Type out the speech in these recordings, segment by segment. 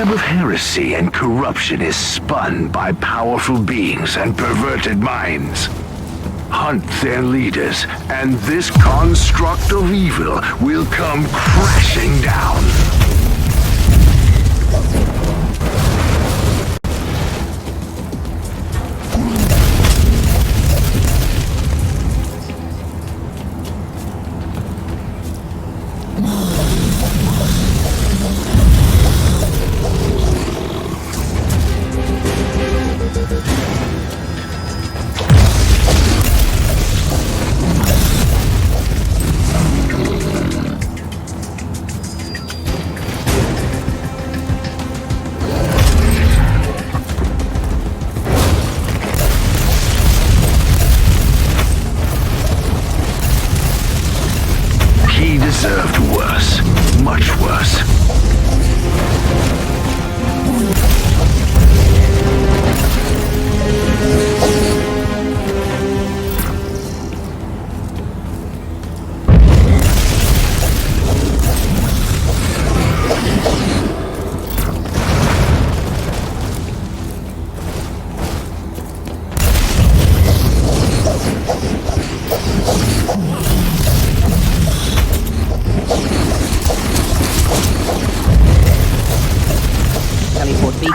web of heresy and corruption is spun by powerful beings and perverted minds. Hunt their leaders, and this construct of evil will come crashing down. He deserved worse, much worse.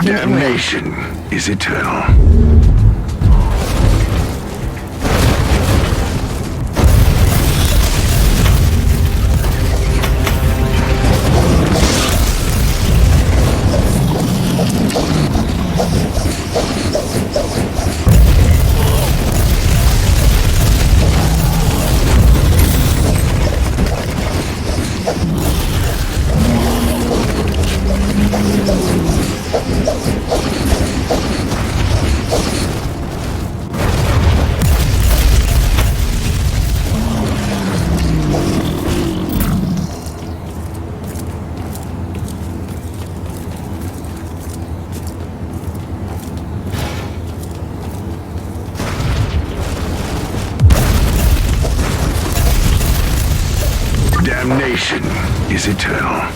Damnation is eternal. Damnation is eternal.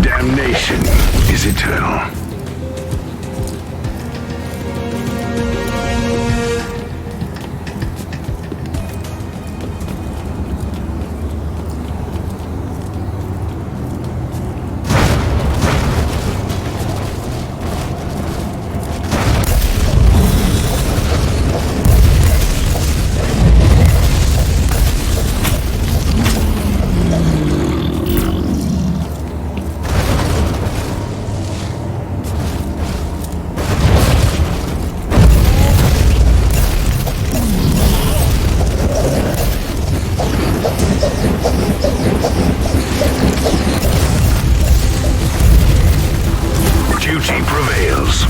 Damnation is eternal. Duty prevails.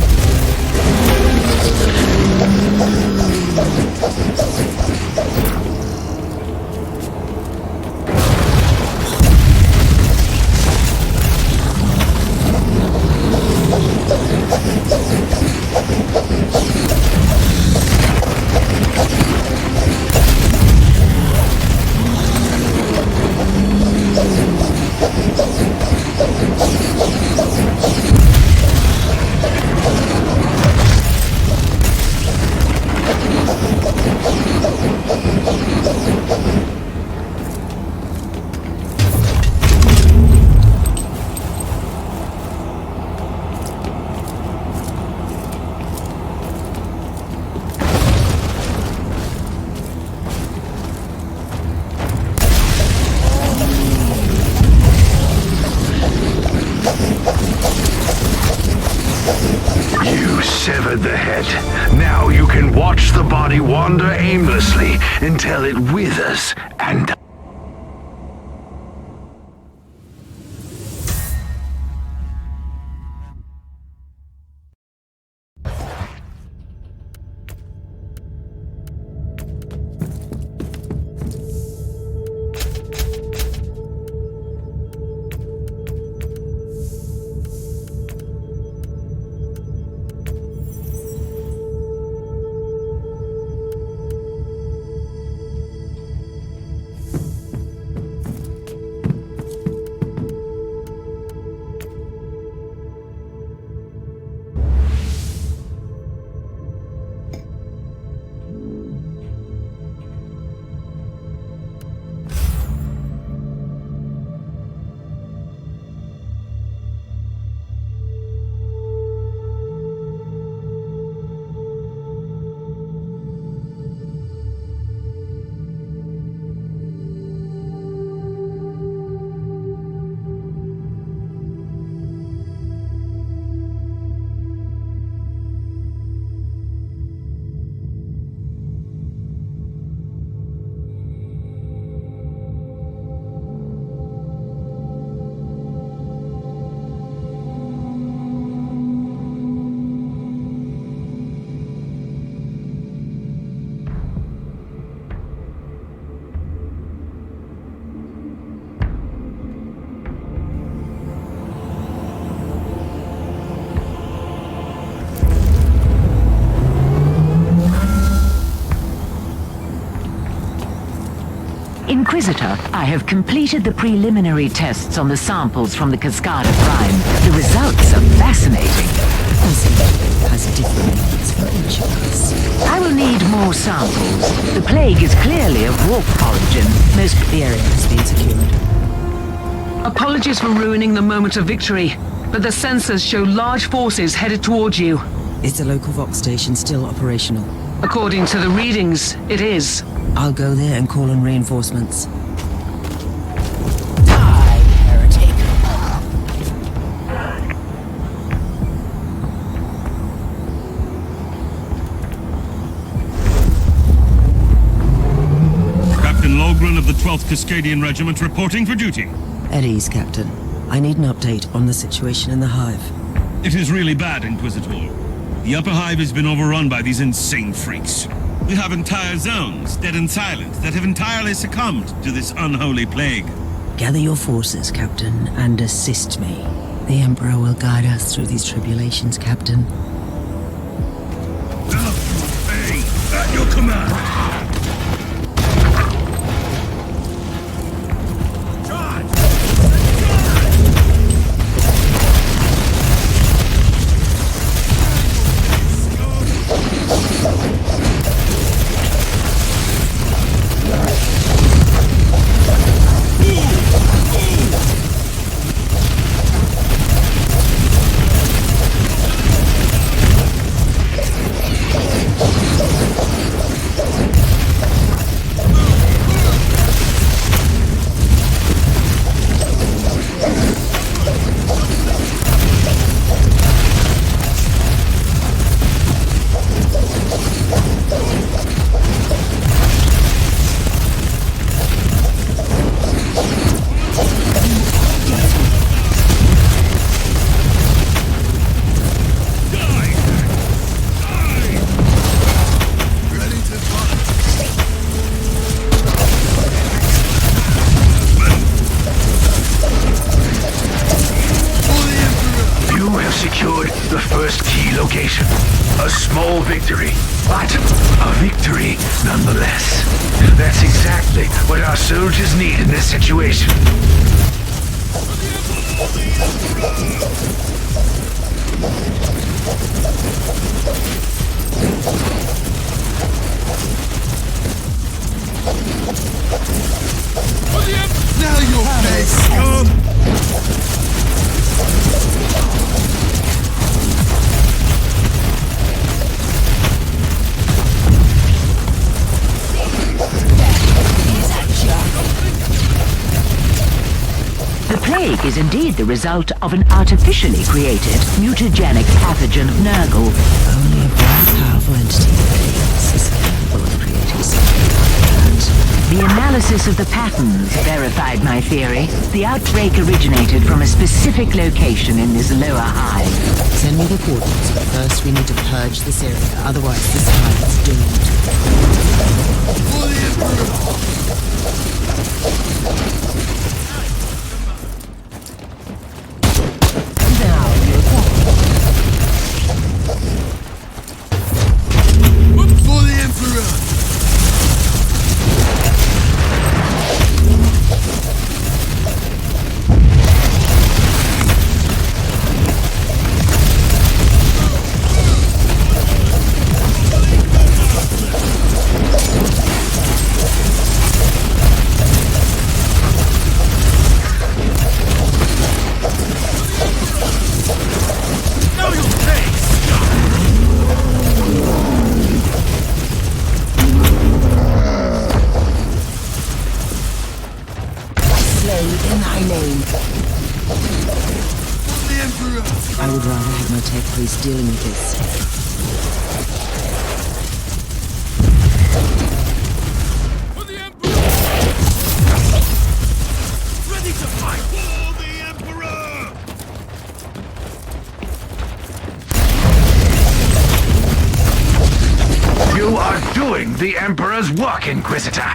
Severed the head. Now you can watch the body wander aimlessly until it withers and Inquisitor, I have completed the preliminary tests on the samples from the Cascada Prime. The results are fascinating. Has different needs for each of us. I will need more samples. The plague is clearly of warp origin. Most The area has been secured. Apologies for ruining the moment of victory, but the sensors show large forces headed towards you. Is the local Vox station still operational? According to the readings, it is. I'll go there and call in reinforcements. die, heretic. Captain Logren of the 12th Cascadian Regiment reporting for duty. At ease, Captain. I need an update on the situation in the Hive. It is really bad, Inquisitor. The upper hive has been overrun by these insane freaks. We have entire zones, dead and silent, that have entirely succumbed to this unholy plague. Gather your forces, Captain, and assist me. The Emperor will guide us through these tribulations, Captain. Now, obey! At your command! Victory, but a victory nonetheless. That's exactly what our soldiers need in this situation. Now your face! The plague is indeed the result of an artificially created mutagenic pathogen of Nurgle. Only a very powerful entity is capable of creating something like that. The analysis of the patterns verified my theory. The outbreak originated from a specific location in this lower hive. Send me the coordinates, but first we need to purge this area, otherwise this hive is doomed. For the Emperor! For the Emperor! I would rather have my tech priest dealing with this. For the Emperor! Ready to fight! For the Emperor! You are doing the Emperor's work, Inquisitor.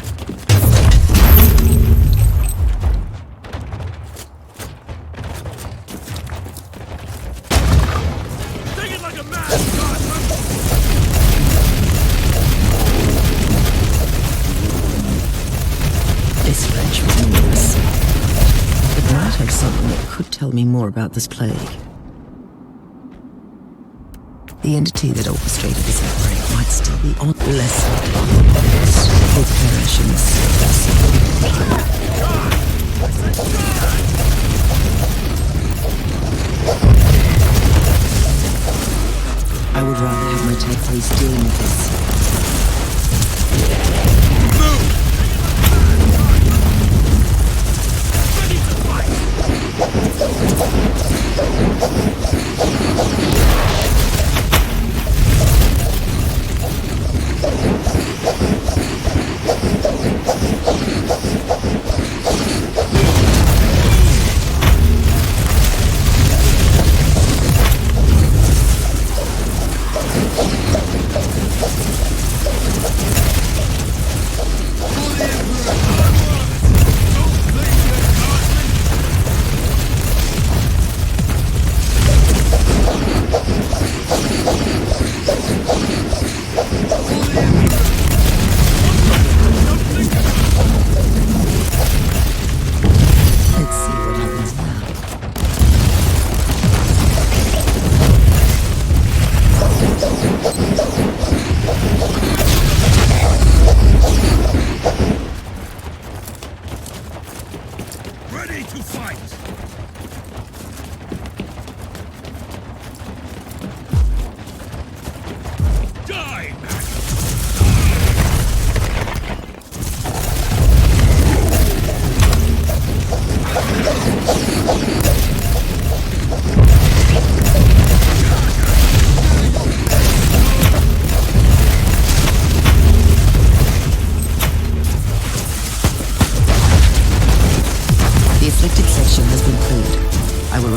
Take it like a man! This something that could tell me more about this plague. The entity that orchestrated this outbreak might still be on less would perish in this I would rather have my tech police dealing with this.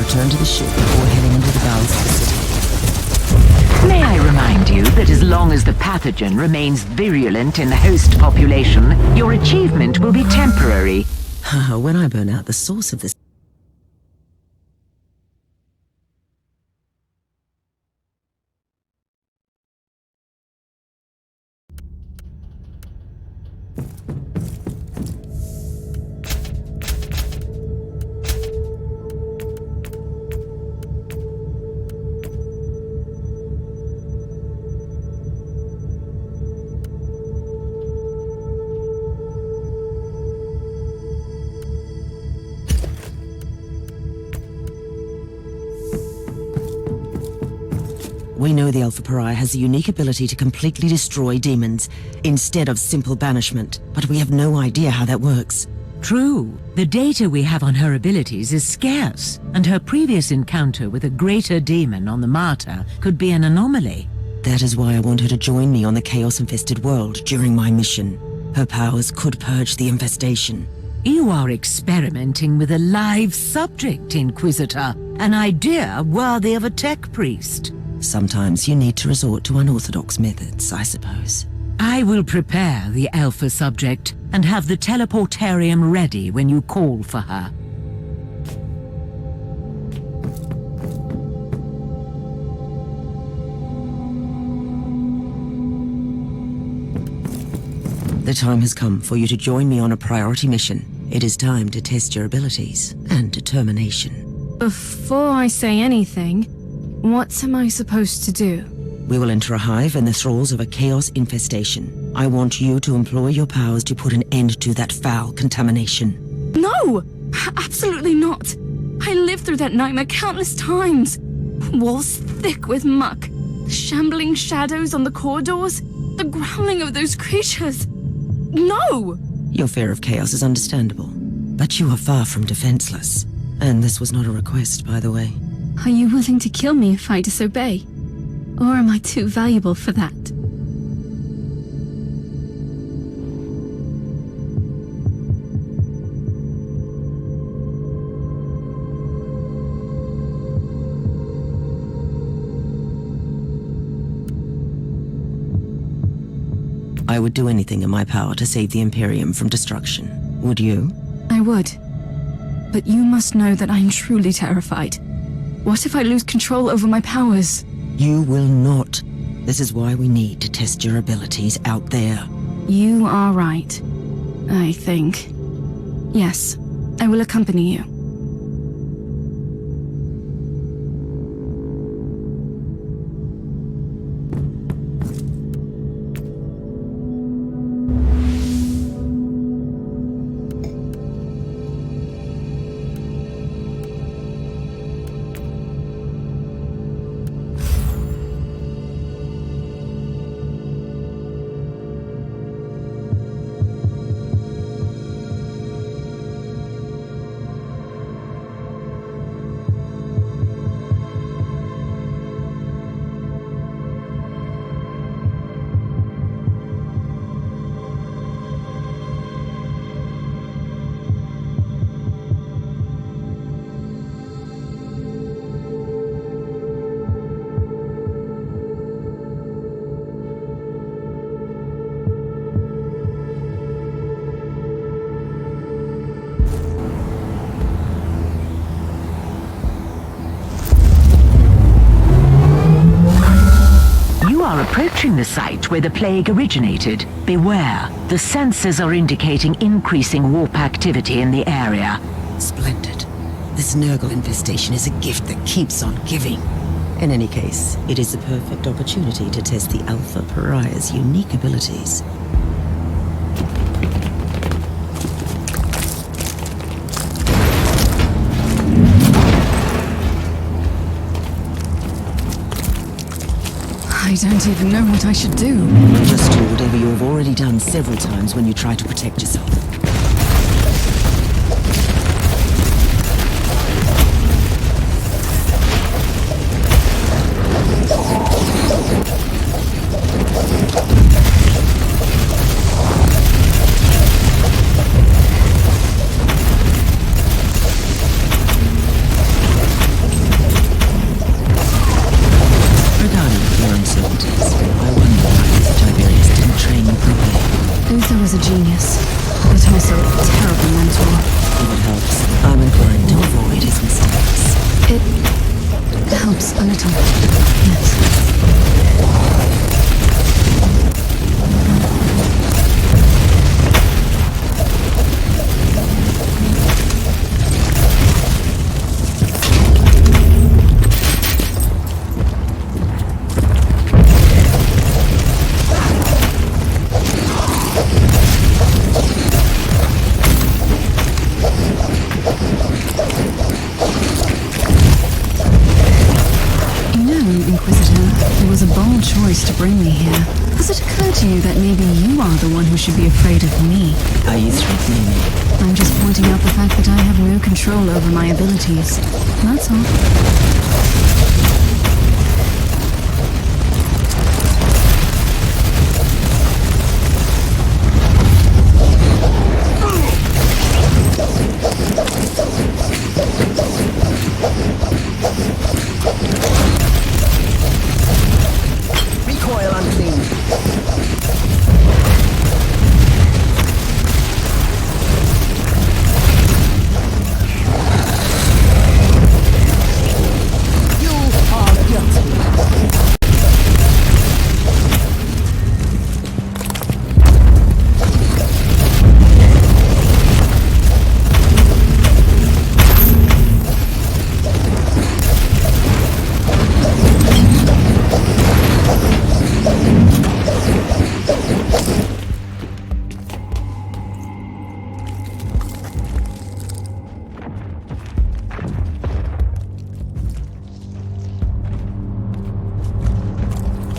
Return to the ship before heading into the bowels of the city. May I remind you that as long as the pathogen remains virulent in the host population, your achievement will be temporary. When I burn out the source of this... We know the Alpha Pariah has the unique ability to completely destroy demons, instead of simple banishment, but we have no idea how that works. True. The data we have on her abilities is scarce, and her previous encounter with a greater demon on the Martyr could be an anomaly. That is why I want her to join me on the chaos-infested world during my mission. Her powers could purge the infestation. You are experimenting with a live subject, Inquisitor. An idea worthy of a tech priest. Sometimes you need to resort to unorthodox methods, I suppose. I will prepare the Alpha subject and have the teleportarium ready when you call for her. The time has come for you to join me on a priority mission. It is time to test your abilities and determination. Before I say anything, what am I supposed to do? We will enter a hive in the thralls of a chaos infestation. I want you to employ your powers to put an end to that foul contamination. No! Absolutely not! I lived through that nightmare countless times. Walls thick with muck, the shambling shadows on the corridors, the growling of those creatures. No! Your fear of chaos is understandable, but you are far from defenseless. And this was not a request, by the way. Are you willing to kill me if I disobey? Or am I too valuable for that? I would do anything in my power to save the Imperium from destruction. Would you? I would. But you must know that I am truly terrified. What if I lose control over my powers? You will not. This is why we need to test your abilities out there. You are right. I think. Yes, I will accompany you. approaching the site where the plague originated. Beware. The sensors are indicating increasing warp activity in the area. Splendid. This Nurgle infestation is a gift that keeps on giving. In any case, it is the perfect opportunity to test the Alpha Pariah's unique abilities. I don't even know what I should do. Just do whatever you've already done several times when you try to protect yourself. Uther is a genius, but also a terrible mentor. If it helps, I'm inclined to avoid his mistakes. It helps a little, yes. Inquisitor, it was a bold choice to bring me here. Has it occurred to you that maybe you are the one who should be afraid of me? Are you threatening me? I'm just pointing out the fact that I have no control over my abilities. That's all.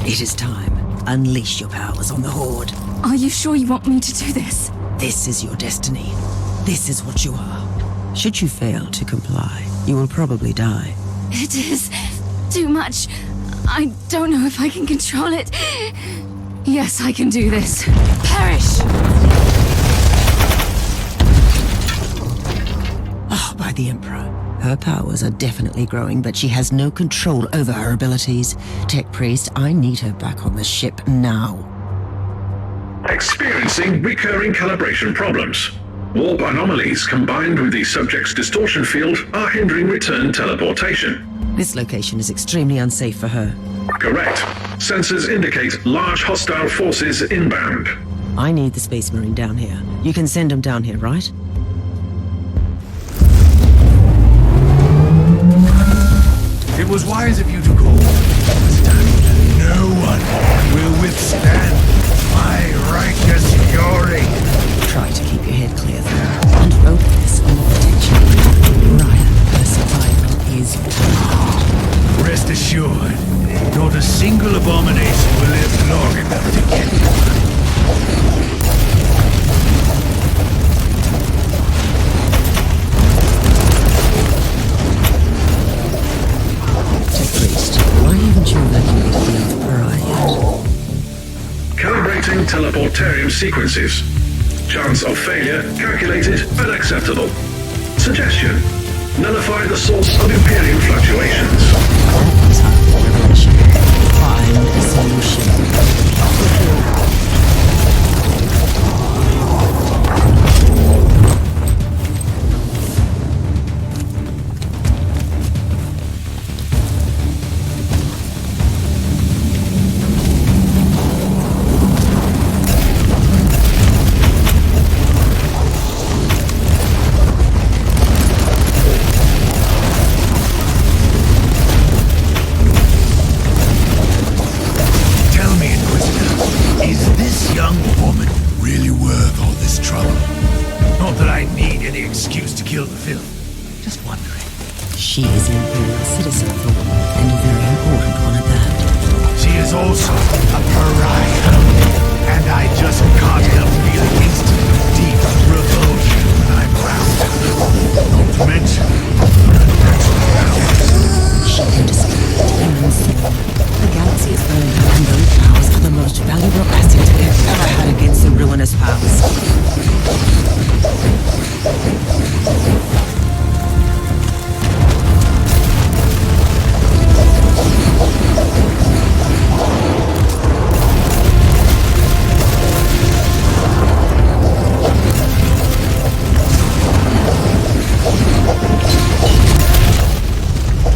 It is time. Unleash your powers on the Horde. Are you sure you want me to do this? This is your destiny. This is what you are. Should you fail to comply, you will probably die. It is too much. I don't know if I can control it. Yes, I can do this. Perish! Oh, by the Emperor. Her powers are definitely growing, but she has no control over her abilities. Tech Priest, I need her back on the ship now. Experiencing recurring calibration problems. Warp anomalies combined with the subject's distortion field are hindering return teleportation. This location is extremely unsafe for her. Correct. Sensors indicate large hostile forces inbound. I need the Space Marine down here. You can send him down here, right? It was wise of you to go. No one will withstand my righteous fury. Try to keep your head clear, though, and focus on the protection of Ryan. Her survival is paramount. Rest assured, not a single abomination will live long enough to get you. Why haven't you evacuated the Alpha Pariah yet? Calibrating teleportarium sequences. Chance of failure calculated and acceptable. Suggestion: nullify the source of Imperium fluctuations. That was half the revelation. Find a solution. really worth all this trouble? Not that I need any excuse to kill the film. Just wondering. She is an imperial citizen, Thorn, and a very important one at that. She is also a pariah, and I just can't help feeling instant deep revulsion when I'm around her. Not to mention her natural powers. She can display immense. The galaxy is burned out, and those powers are the most valuable asset we have ever had against the ruinous powers.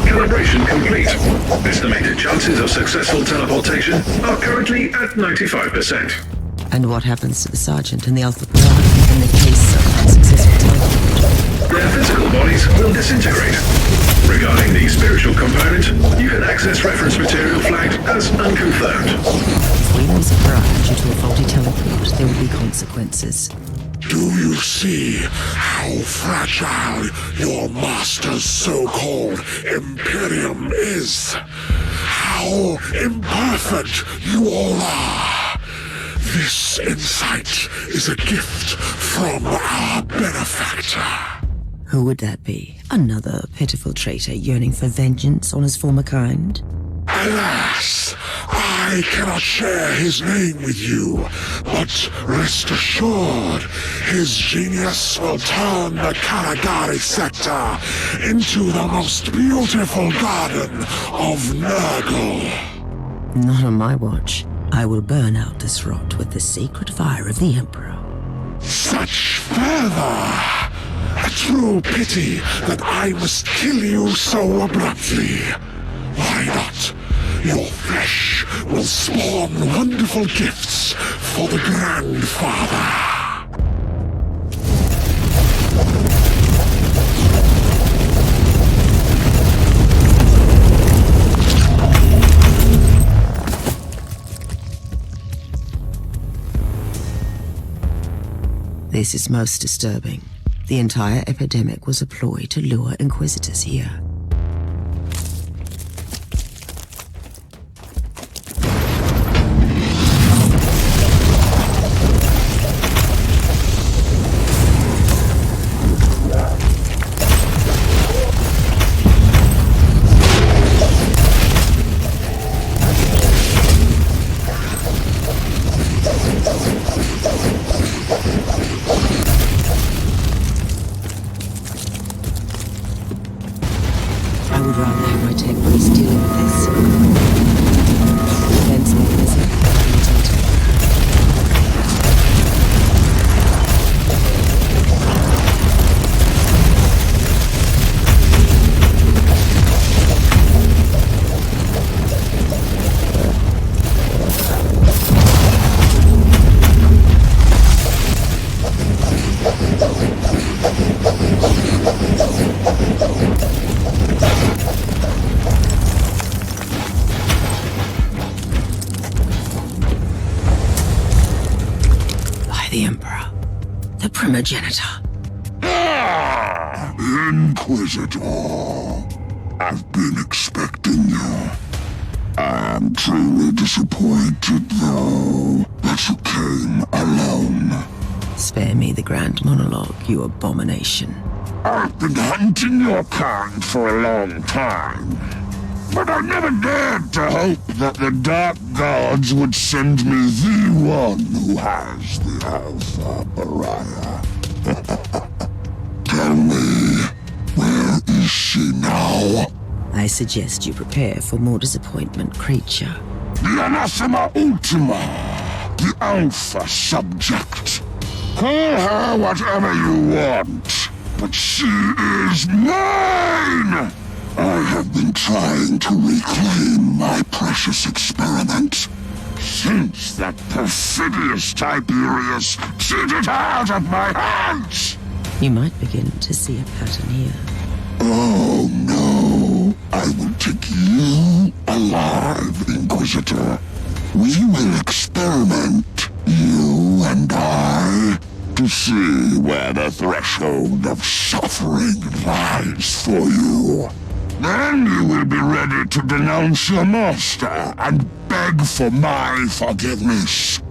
Calibration complete. Estimated chances of successful teleportation are currently at 95%. And what happens to the Sergeant and the Alpha Pariah in the case of unsuccessful teleport? Their physical bodies will disintegrate. Regarding the spiritual component, you can access reference material flagged as unconfirmed. If we lose a Pariah due to a faulty teleport, there will be consequences. Do you see how fragile your master's so-called Imperium is? How imperfect you all are? This insight is a gift from our benefactor. Who would that be? Another pitiful traitor yearning for vengeance on his former kind? Alas, I cannot share his name with you, but rest assured, his genius will turn the Karagari sector into the most beautiful garden of Nurgle. Not on my watch. I will burn out this rot with the sacred fire of the Emperor. Such fervor! A true pity that I must kill you so abruptly. Why not? Your flesh will spawn wonderful gifts for the Grandfather. This is most disturbing. The entire epidemic was a ploy to lure Inquisitors here. I would rather have my tech police dealing with this. Defense mechanism implemented. The Emperor, the primogenitor. Inquisitor, I've been expecting you. I am truly disappointed, though, that you came alone. Spare me the grand monologue, you abomination. I've been hunting your kind for a long time, but I never dared to hope that the Dark Gods would send me the one who has the Alpha Pariah. Tell me, where is she now? I suggest you prepare for more disappointment, creature. The Anathema Ultima, the Alpha subject. Call her whatever you want, but she is mine! I have been trying to reclaim my precious experiment since that perfidious Tiberius cheated her out of my hands! You might begin to see a pattern here. Oh no, I will take you alive, Inquisitor. We will experiment, you and I. to see where the threshold of suffering lies for you. Then you will be ready to denounce your master and beg for my forgiveness.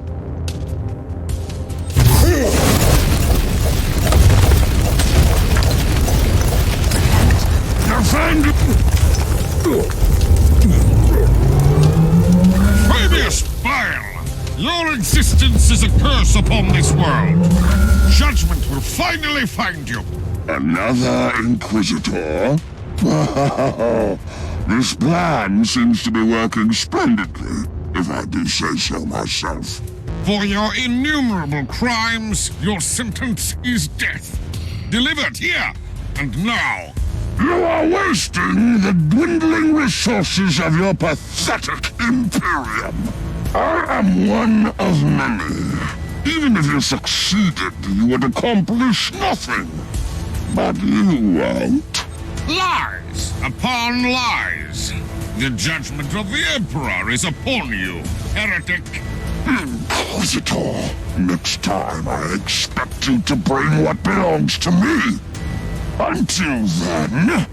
Defend! Previous Bile! Your existence is a curse upon this world. Judgment will finally find you. Another Inquisitor? Wow, this plan seems to be working splendidly, if I do say so myself. For your innumerable crimes, your sentence is death. Delivered here and now. You are wasting the dwindling resources of your pathetic Imperium. I am one of many. Even if you succeeded, you would accomplish nothing. But you won't. Lies upon lies. The judgment of the Emperor is upon you, heretic. Inquisitor, next time I expect you to bring what belongs to me. Until then...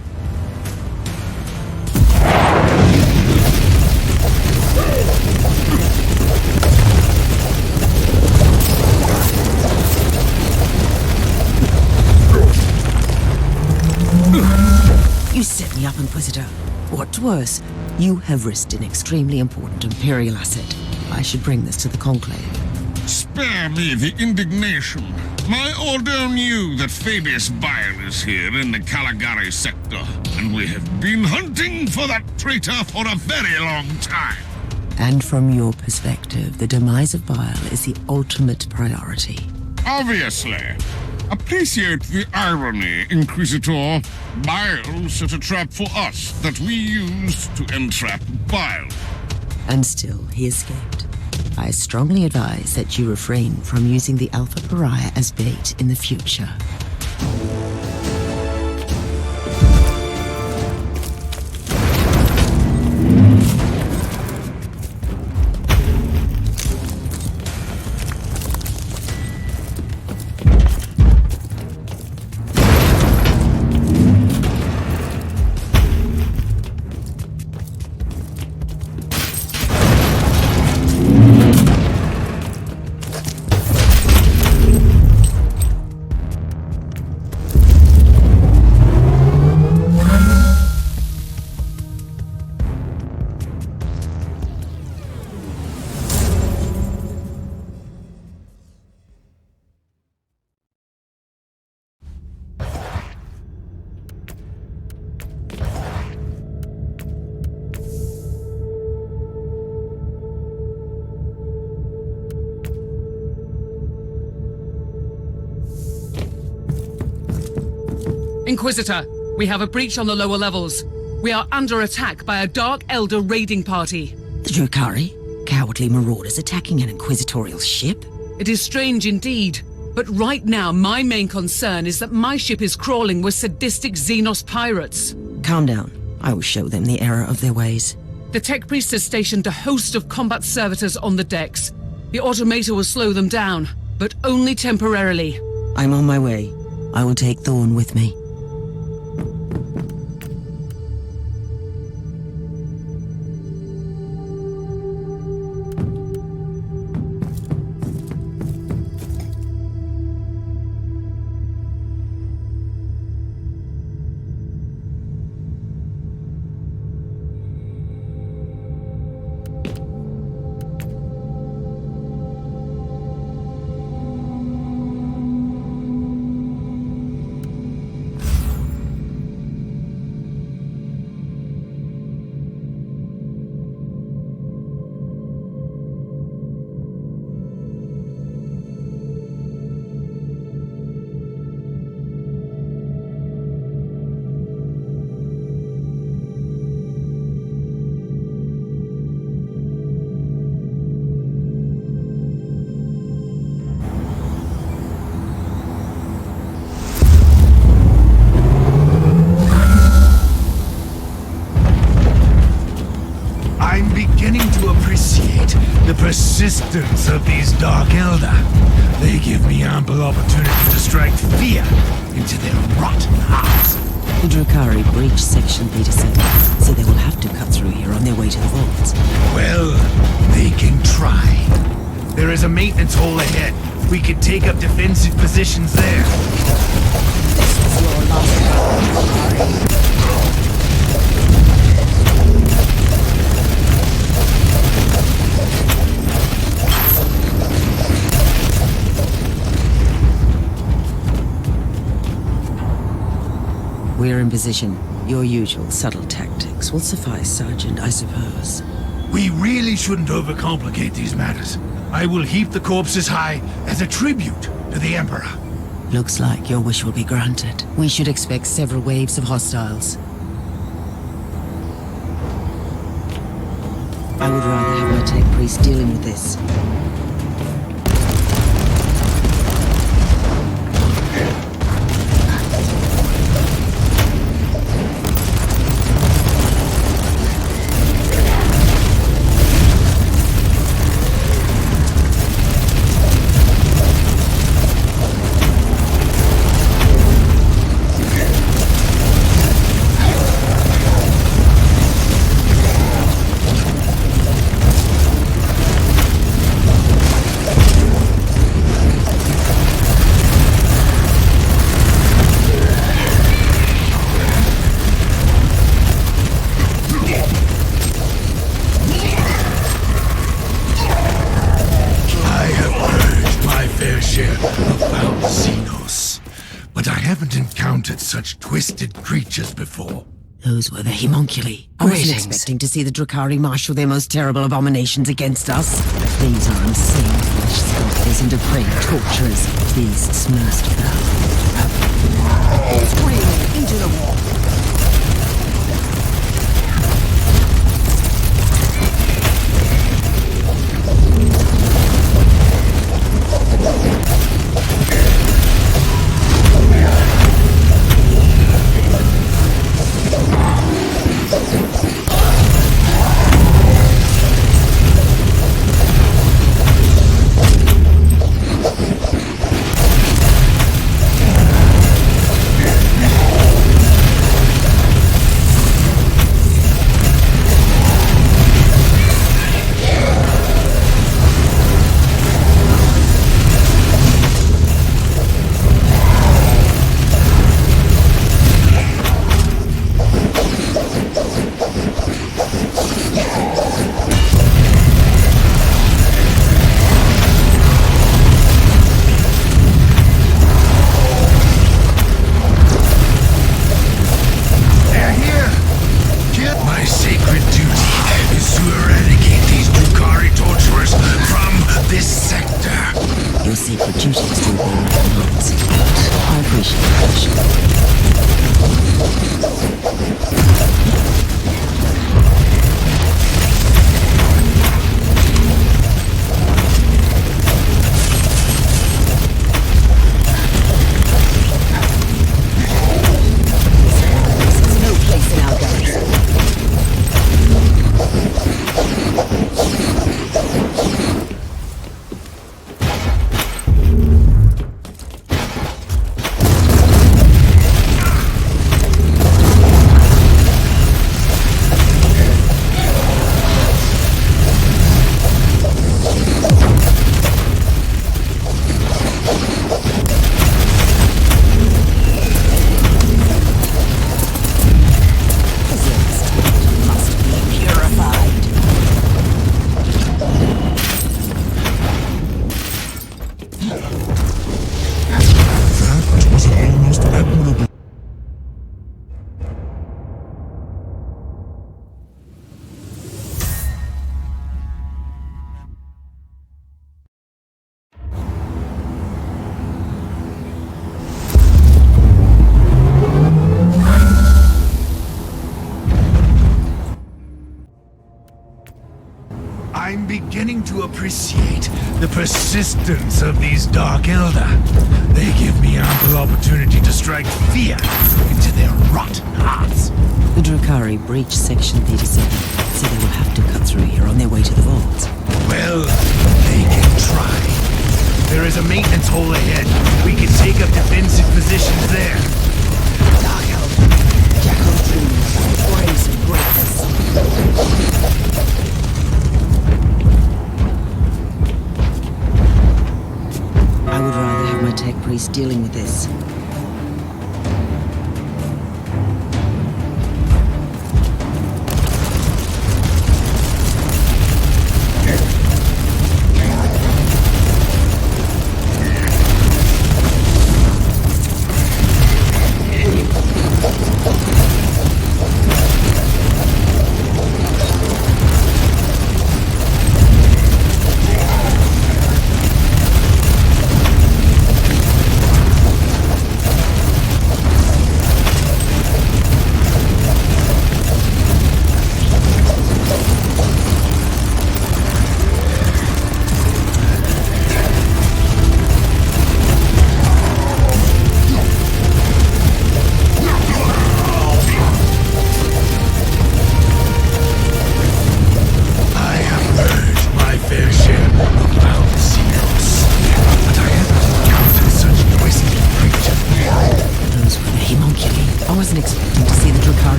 You set me up, Inquisitor. What's worse, you have risked an extremely important Imperial asset. I should bring this to the Conclave. Spare me the indignation. My order knew that Fabius Bile is here in the Caligari sector, and we have been hunting for that traitor for a very long time. And from your perspective, the demise of Bile is the ultimate priority. Obviously. Appreciate the irony, Inquisitor. Bile set a trap for us that we used to entrap Bile. And still, he escaped. I strongly advise that you refrain from using the Alpha Pariah as bait in the future. Inquisitor, we have a breach on the lower levels. We are under attack by a Dark Elder raiding party. The Drukhari? Cowardly marauders attacking an Inquisitorial ship? It is strange indeed, but right now my main concern is that my ship is crawling with sadistic Xenos pirates. Calm down. I will show them the error of their ways. The Tech Priest has stationed a host of combat servitors on the decks. The Automator will slow them down, but only temporarily. I'm on my way. I will take Thorn with me. The persistence of these Dark Elder. They give me ample opportunity to strike fear into their rotten hearts. The Drakari breach Section 37, so they will have to cut through here on their way to the vaults. Well, they can try. There is a maintenance hole ahead. We could take up defensive positions there. This was your last We're in position. Your usual subtle tactics will suffice, Sergeant, I suppose. We really shouldn't overcomplicate these matters. I will heap the corpses high as a tribute to the Emperor. Looks like your wish will be granted. We should expect several waves of hostiles. I would rather have my tech priest dealing with this. Such twisted creatures before. Those were the homunculi. I wasn't expecting to see the Drakari marshal their most terrible abominations against us. These are insane flesh sculptors and depraved torturers. Beasts most foul. Screaming into the wall. I'm beginning to appreciate the persistence of these Dark Elder. They give me ample opportunity to strike fear into their rotten hearts. The Drakari breach Section 37, so they will have to cut through here on their way to the vaults. Well, they can try. There is a maintenance hole ahead. We can take up defensive positions there. Dark Elf, Jackal dreaming about grace and greatness. I would rather have my tech priest dealing with this.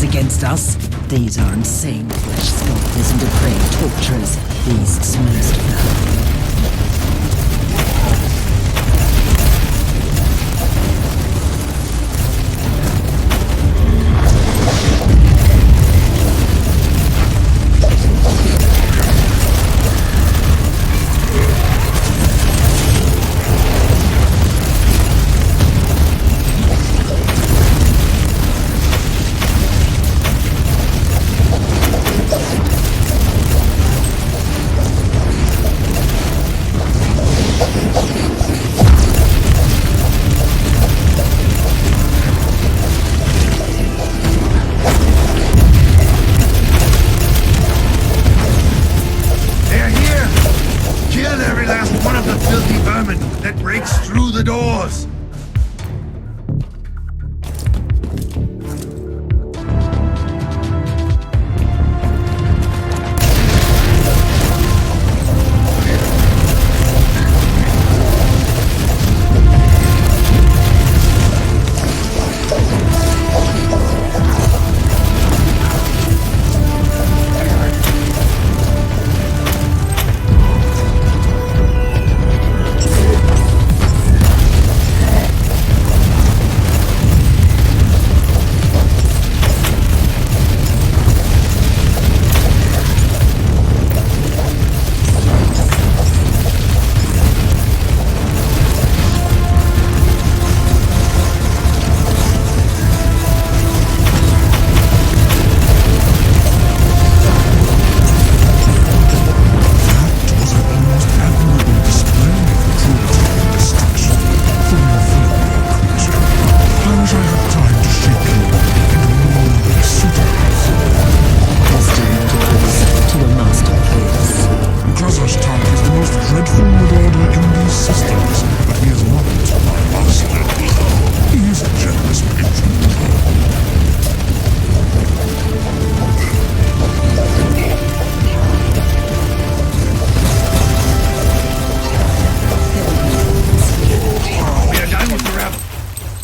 Against us. These are insane flesh sculptors and depraved torturers. Beasts most foul.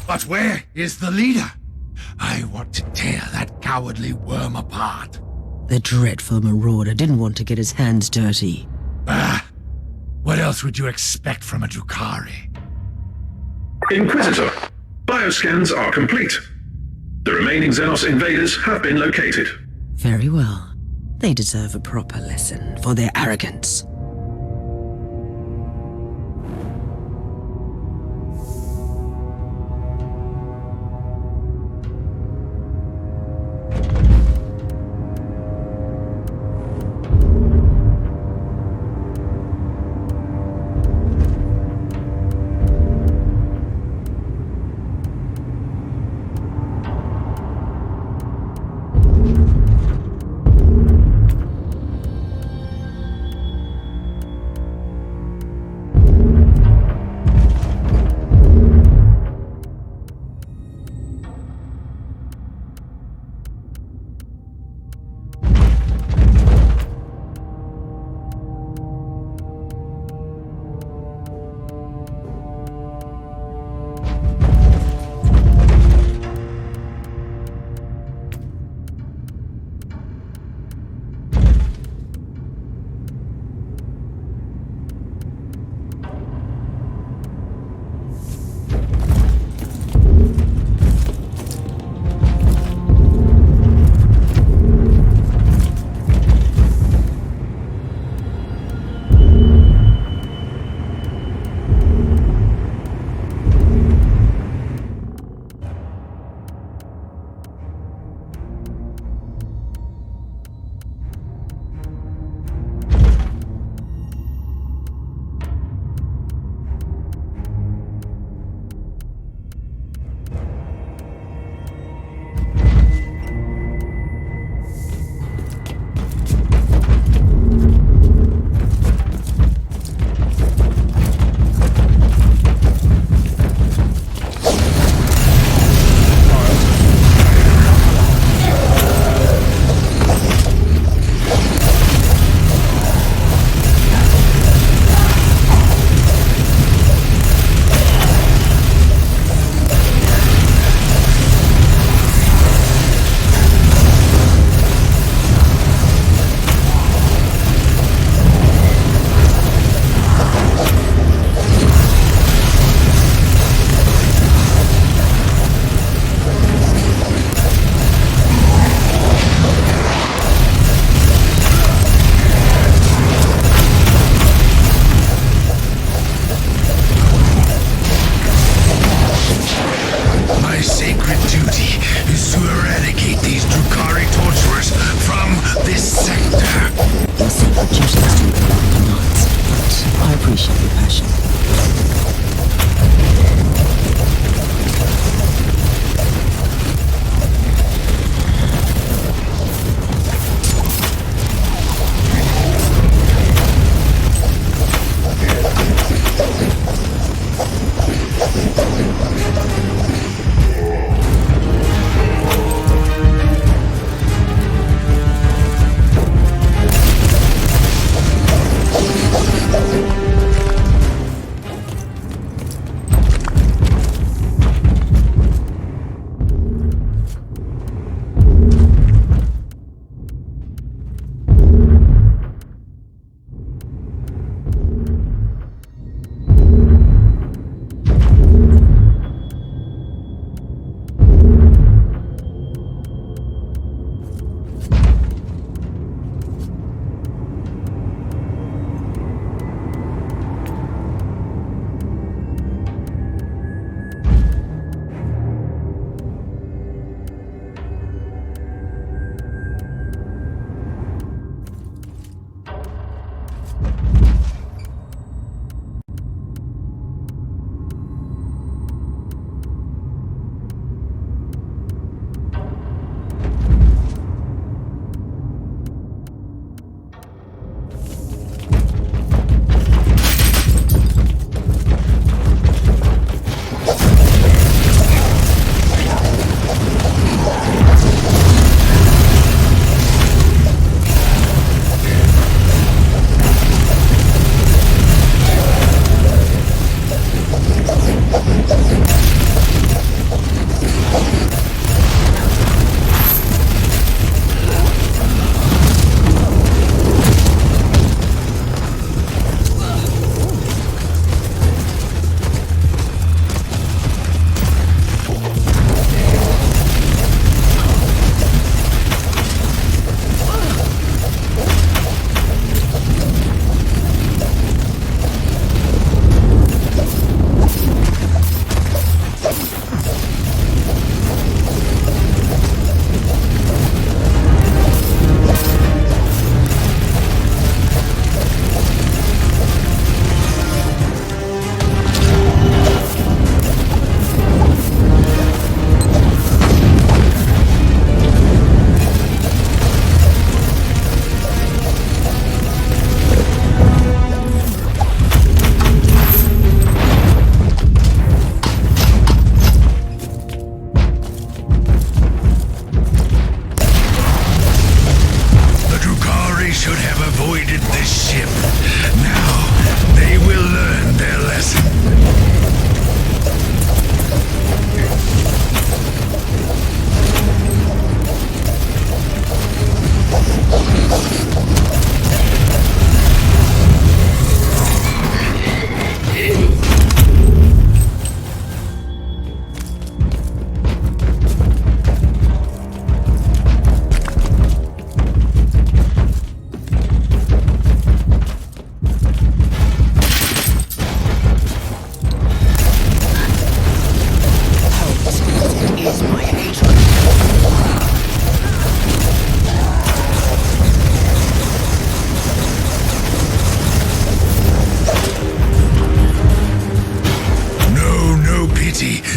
But where is the leader? I want to tear that cowardly worm apart. The dreadful marauder didn't want to get his hands dirty. What else would you expect from a Drukhari? Inquisitor, bioscans are complete. The remaining Xenos invaders have been located. Very well. They deserve a proper lesson for their arrogance.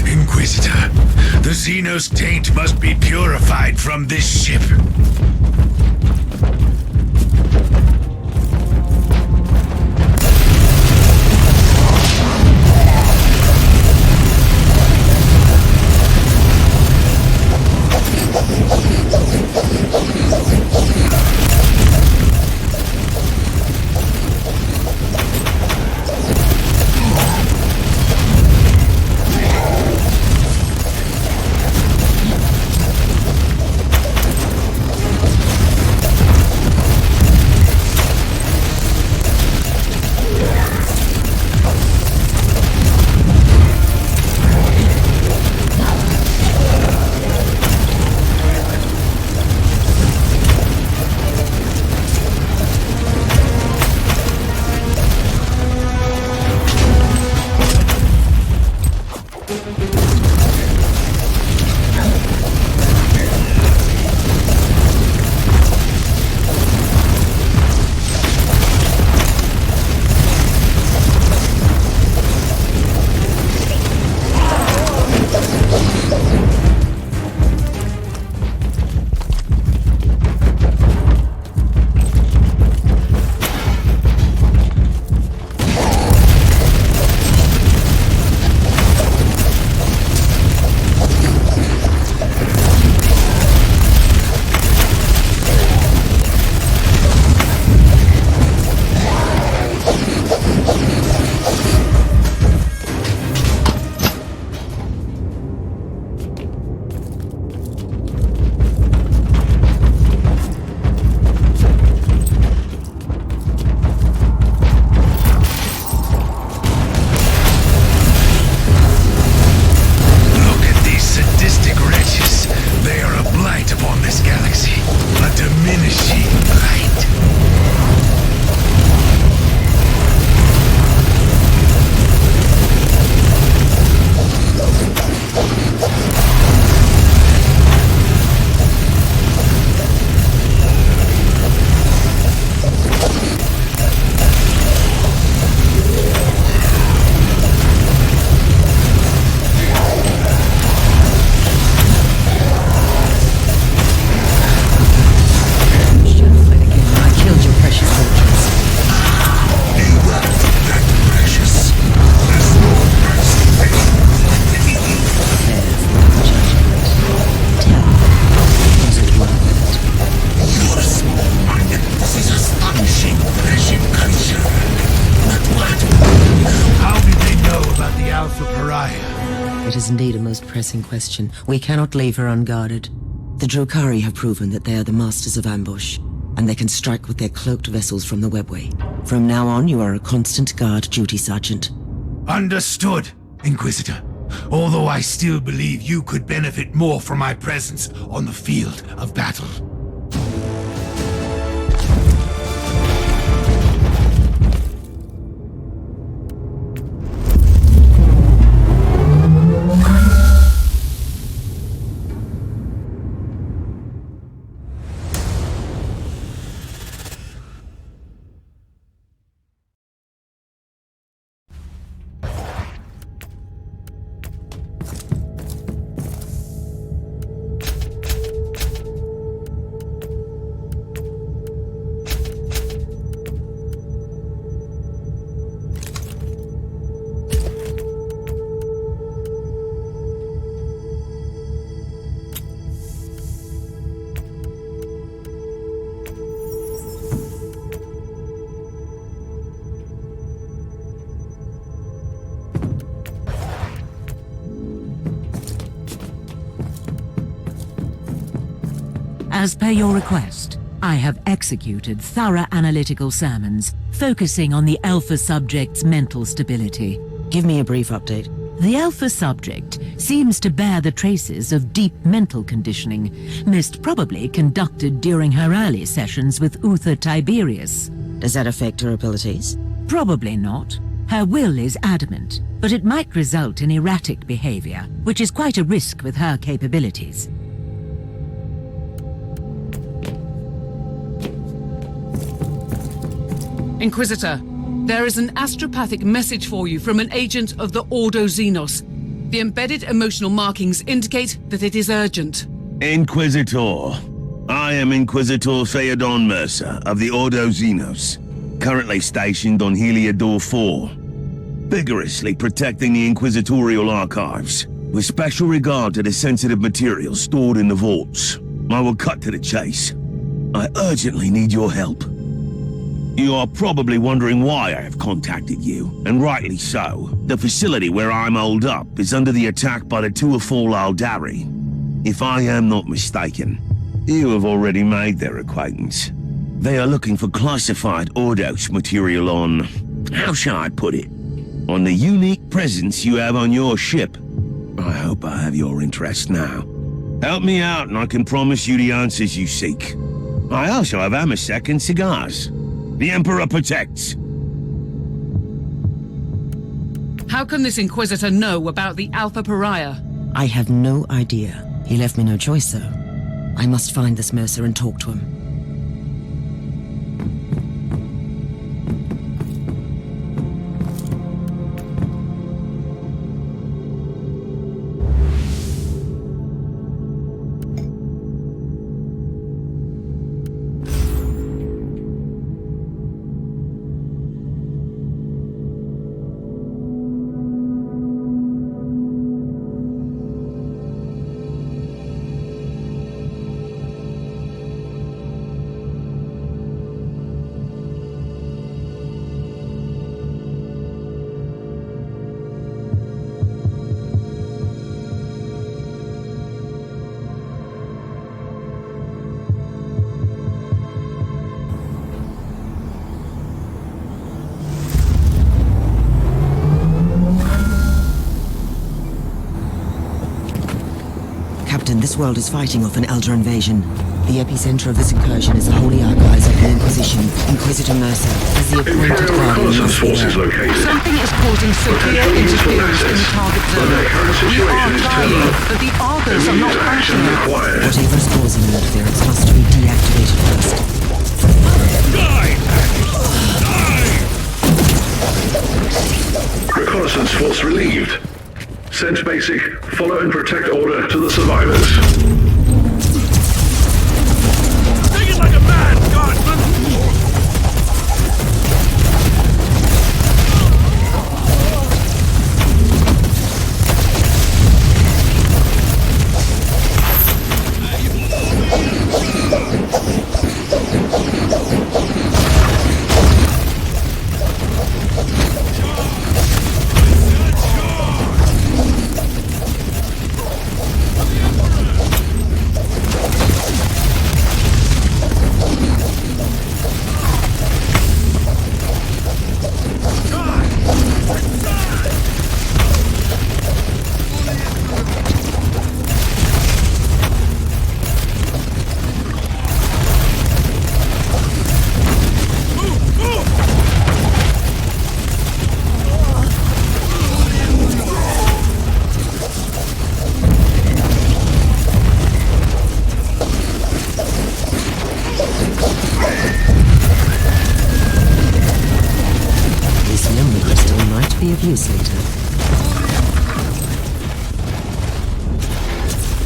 Inquisitor. The Xenos taint must be purified from this ship. It is indeed a most pressing question. We cannot leave her unguarded. The Drokari have proven that they are the masters of ambush, and they can strike with their cloaked vessels from the webway. From now on, you are a constant guard duty sergeant. Understood, Inquisitor. Although I still believe you could benefit more from my presence on the field of battle. As per your request, I have executed thorough analytical sermons, focusing on the Alpha subject's mental stability. Give me a brief update. The Alpha subject seems to bear the traces of deep mental conditioning, most probably conducted during her early sessions with Uther Tiberius. Does that affect her abilities? Probably not. Her will is adamant, but it might result in erratic behavior, which is quite a risk with her capabilities. Inquisitor, there is an astropathic message for you from an agent of the Ordo Xenos. The embedded emotional markings indicate that it is urgent. Inquisitor. I am Inquisitor Theodon Mercer of the Ordo Xenos, currently stationed on Heliodor 4, vigorously protecting the Inquisitorial archives, with special regard to the sensitive materials stored in the vaults. I will cut to the chase. I urgently need your help. You are probably wondering why I have contacted you, and rightly so. The facility where I'm holed up is under the attack by the Tuathal Aldari. If I am not mistaken, you have already made their acquaintance. They are looking for classified Ordos material on... how shall I put it? On the unique presence you have on your ship. I hope I have your interest now. Help me out and I can promise you the answers you seek. I also have Amasek and cigars. The Emperor protects. How can this Inquisitor know about the Alpha Pariah? I have no idea. He left me no choice, though. I must find this Mercer and talk to him. This world is fighting off an Elder invasion. The epicenter of this incursion is the Holy Archives of the Inquisition. Inquisitor Mercer, as the appointed Imperial guardian, reconnaissance forces located. Something is causing severe interference in the target zone. The current We situation are is trying, terminal. but the Argos are not Immediate action functioning. required. Whatever is causing the interference must be deactivated first. Reconnaissance force relieved. Send basic, follow and protect order to the survivors. Sing it like a man, guardsman!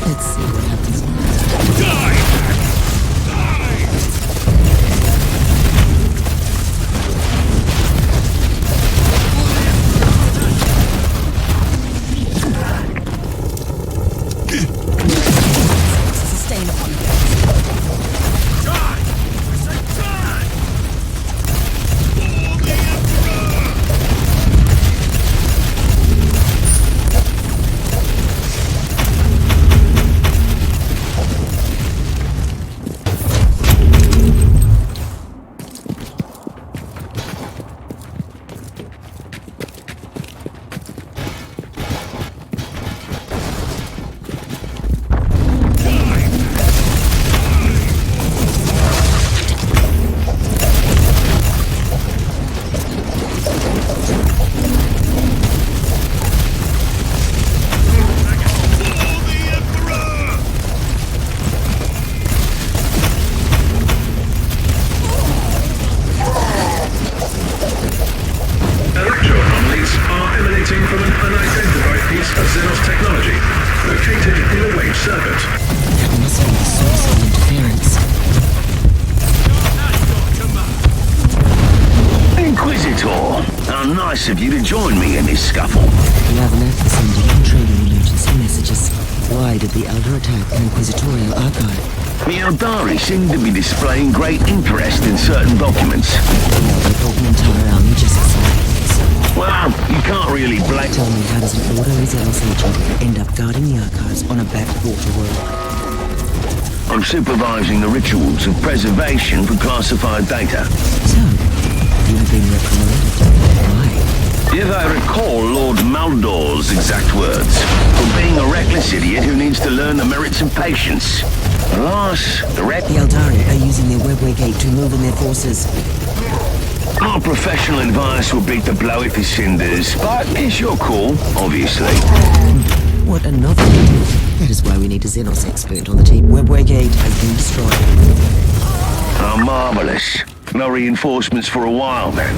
Let's see what happens. Sustain upon it. From an unidentified piece of Xenos technology, located in a wave circuit. That must be the source of interference. Inquisitor, how nice of you to join me in this scuffle. We have an Athelstan trading emergency messages. Why did the Elder attack the Inquisitorial archive? The Eldari seem to be displaying great interest in certain documents. They brought an entire army just for some. Well, you can't really blame... Tell me, how does an Ordo Xenos agent end up guarding the archives on a backwater world? I'm supervising the rituals of preservation for classified data. So, you've been reprimanded. Why? If I recall Lord Maldor's exact words, for being a reckless idiot who needs to learn the merits of patience. Alas, the Eldari are using their webway gate to move in their forces. Our professional advice will beat the blow if it's cinders, but it's your call, obviously. What a novelty. That is why we need a Xenos expert on the team. Webway gate has been destroyed. Oh, marvelous. No reinforcements for a while, then.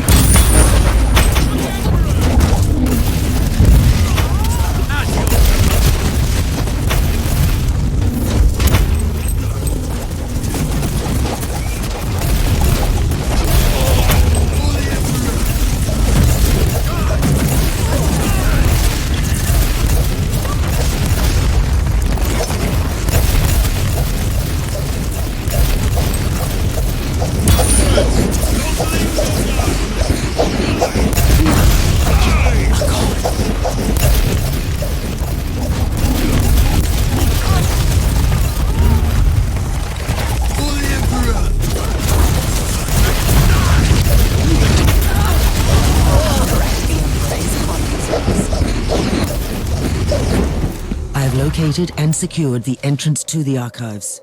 Located and secured the entrance to the archives.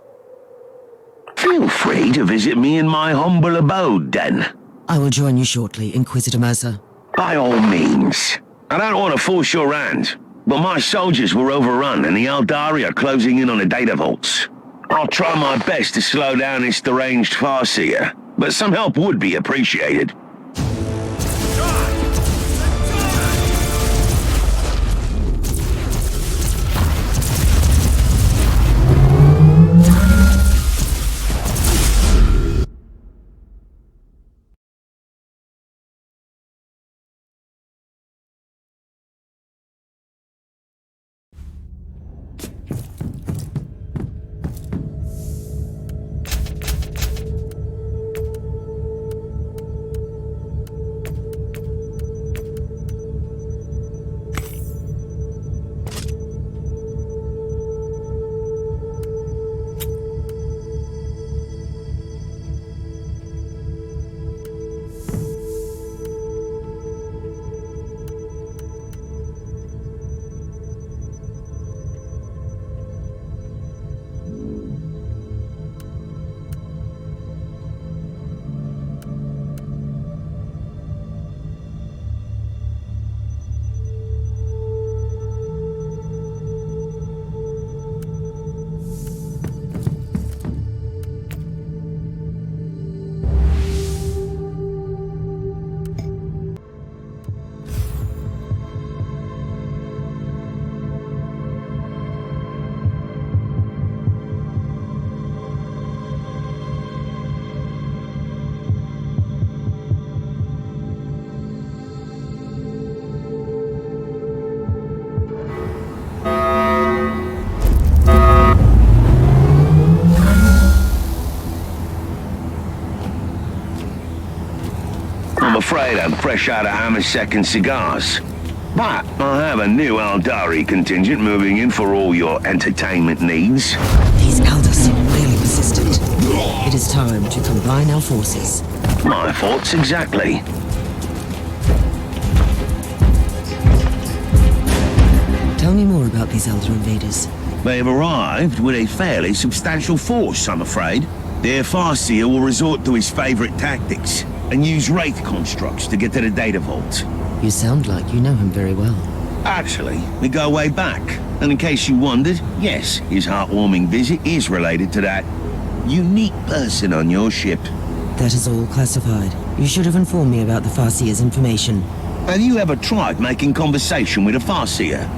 Feel free to visit me in my humble abode, then. I will join you shortly, Inquisitor Mercer. By all means. I don't want to force your hand, but my soldiers were overrun and the Eldari are closing in on the data vaults. I'll try my best to slow down this deranged farseer, but some help would be appreciated. afraid I'm fresh out of Hammer's second cigars. But I have a new Aldari contingent moving in for all your entertainment needs. These elders seem really persistent. It is time to combine our forces. My thoughts exactly. Tell me more about these elder invaders. They've arrived with a fairly substantial force, I'm afraid. Their Farseer will resort to his favorite tactics and use wraith constructs to get to the data vault. You sound like you know him very well. Actually, we go way back. And in case you wondered, yes, his heartwarming visit is related to that unique person on your ship. That is all classified. You should have informed me about the Farseer's information. Have you ever tried making conversation with a Farseer?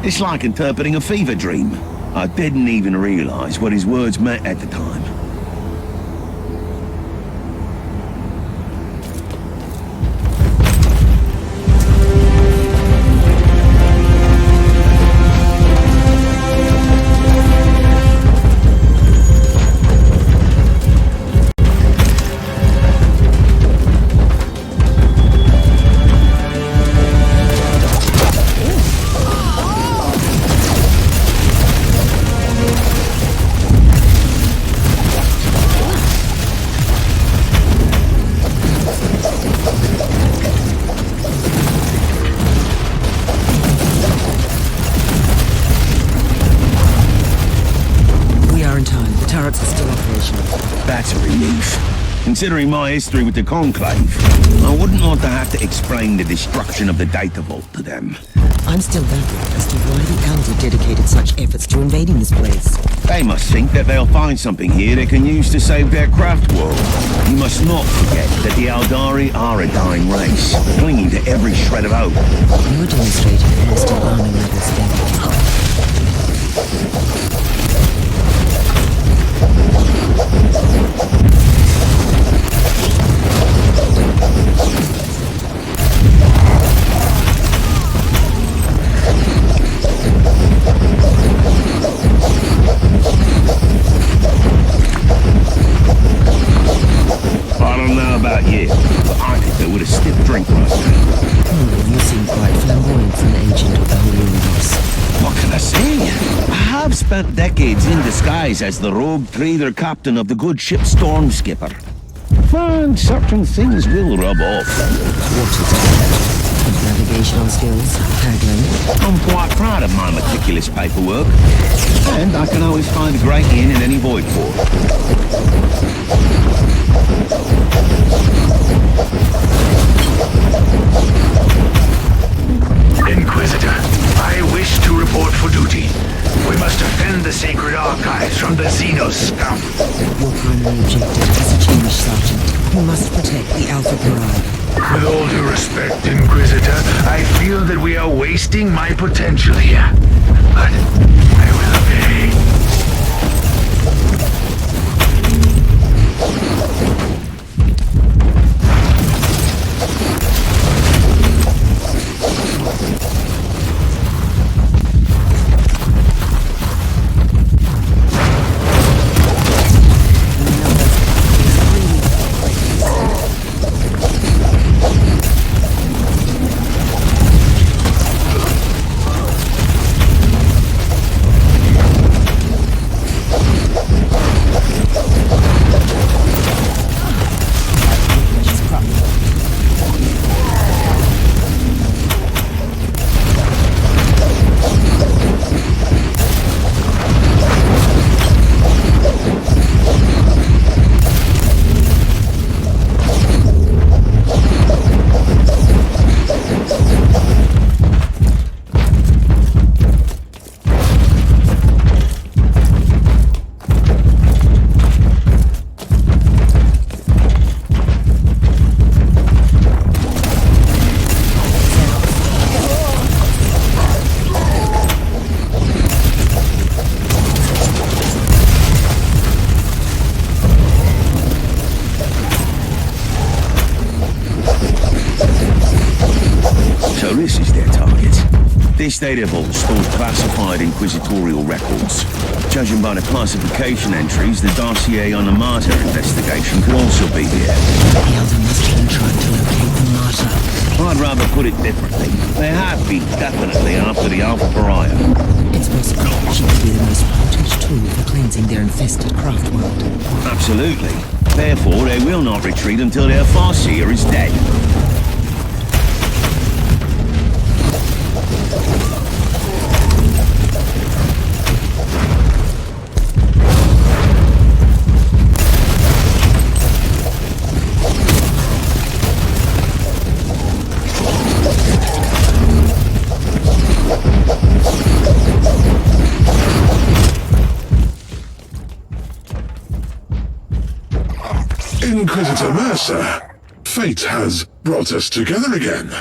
It's like interpreting a fever dream. I didn't even realize what his words meant at the time. That's a relief. Considering my history with the Conclave, I wouldn't want to have to explain the destruction of the data vault to them. I'm still baffled as to why the Elder dedicated such efforts to invading this place. They must think that they'll find something here they can use to save their craft world. You must not forget that the Aldari are a dying race, clinging to every shred of hope. You are demonstrating the most alarming levels of empathy. I don't know about you, but I could do with a stiff drink right now. You seem quite flamboyant for an agent of the Holy Ordos. What can I say? I have spent decades in disguise as the rogue trader captain of the good ship Storm Skipper. And certain things will rub off. What is that? Navigational skills, haggling. I'm quite proud of my meticulous paperwork. And I can always find a great inn in any void port. Inquisitor, I wish to report for duty. We must defend the sacred archives from the Xenos scum. Your primary objective has changed, Sergeant. You must protect the Alpha Pariah. With all due respect, Inquisitor, I feel that we are wasting my potential here. But I will obey. This data vault stores classified inquisitorial records. Judging by the classification entries, the dossier on the Martyr investigation could also be here. The Elder must have been trying to locate the Martyr Martyr. I'd rather put it differently. They have been definitely after the Alpha Pariah. It's possible she could be the most potent tool for cleansing their infested craft world. Absolutely. Therefore, they will not retreat until their Farseer is dead. Inquisitor Mercer, fate has brought us together again.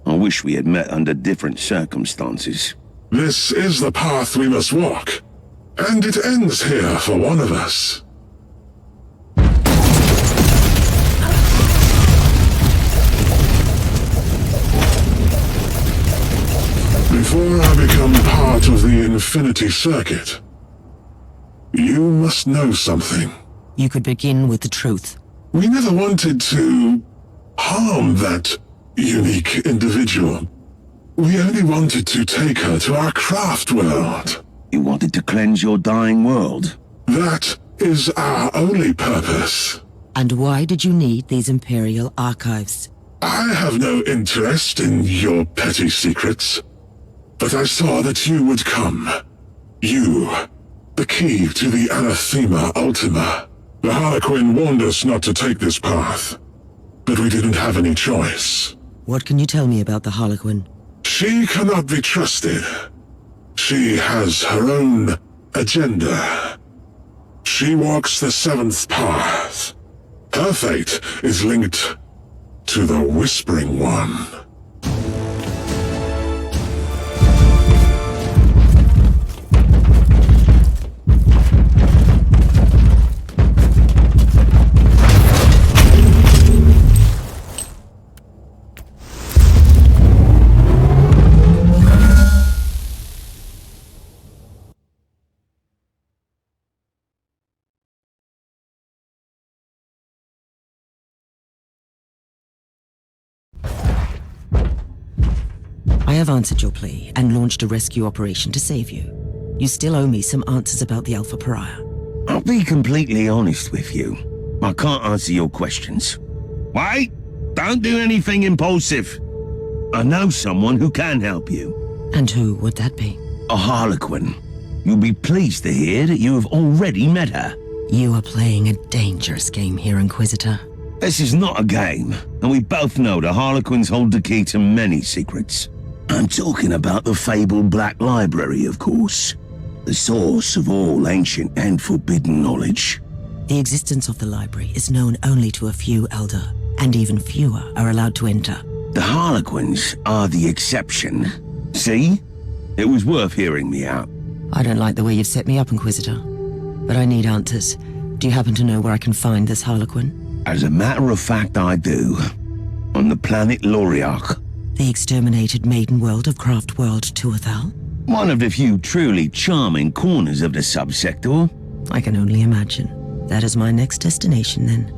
I wish we had met under different circumstances. This is the path we must walk, and it ends here for one of us. Before I become part of the Infinity Circuit, you must know something. You could begin with the truth. We never wanted to harm that unique individual. We only wanted to take her to our craft world. You wanted to cleanse your dying world? That is our only purpose. And why did you need these Imperial archives? I have no interest in your petty secrets, but I saw that you would come. You, the key to the Anathema Ultima. The Harlequin warned us not to take this path, but we didn't have any choice. What can you tell me about the Harlequin? She cannot be trusted. She has her own agenda. She walks the seventh path. Her fate is linked to the Whispering One. I have answered your plea and launched a rescue operation to save you. You still owe me some answers about the Alpha Pariah. I'll be completely honest with you. I can't answer your questions. Wait! Don't do anything impulsive. I know someone who can help you. And who would that be? A Harlequin. You'll be pleased to hear that you have already met her. You are playing a dangerous game here, Inquisitor. This is not a game, and we both know the Harlequins hold the key to many secrets. I'm talking about the fabled Black Library, of course. The source of all ancient and forbidden knowledge. The existence of the library is known only to a few Elder, and even fewer are allowed to enter. The Harlequins are the exception. See? It was worth hearing me out. I don't like the way you've set me up, Inquisitor. But I need answers. Do you happen to know where I can find this Harlequin? As a matter of fact, I do. On the planet Loriach. The exterminated maiden world of Craft World Tuathal? One of the few truly charming corners of the subsector. I can only imagine. That is my next destination, then.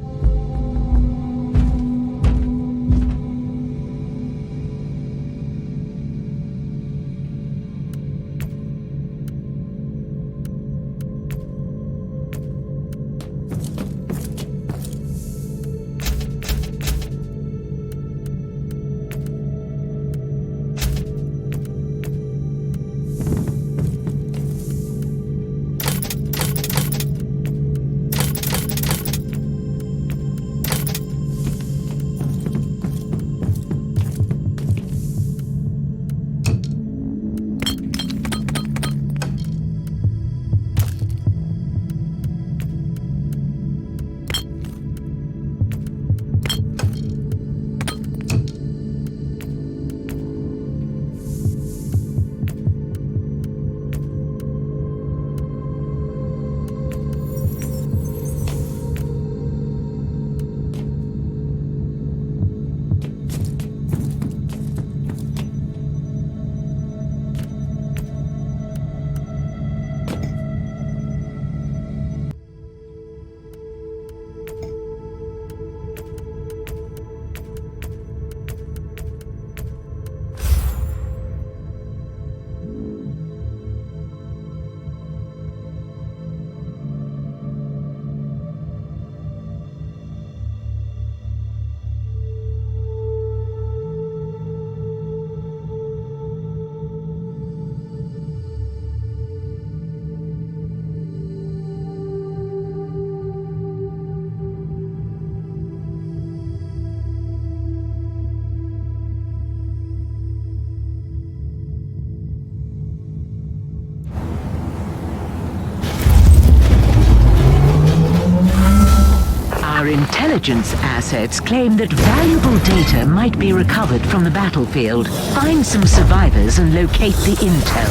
intelligence assets claim that valuable data might be recovered from the battlefield. Find some survivors and locate the intel.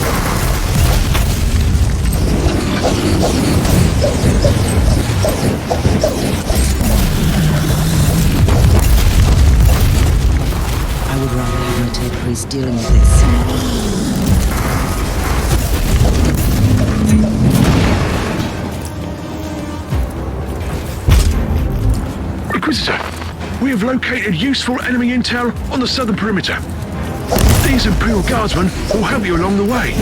I would rather have my tape priest dealing with this. Inquisitor, we have located useful enemy intel on the southern perimeter. These Imperial Guardsmen will help you along the way.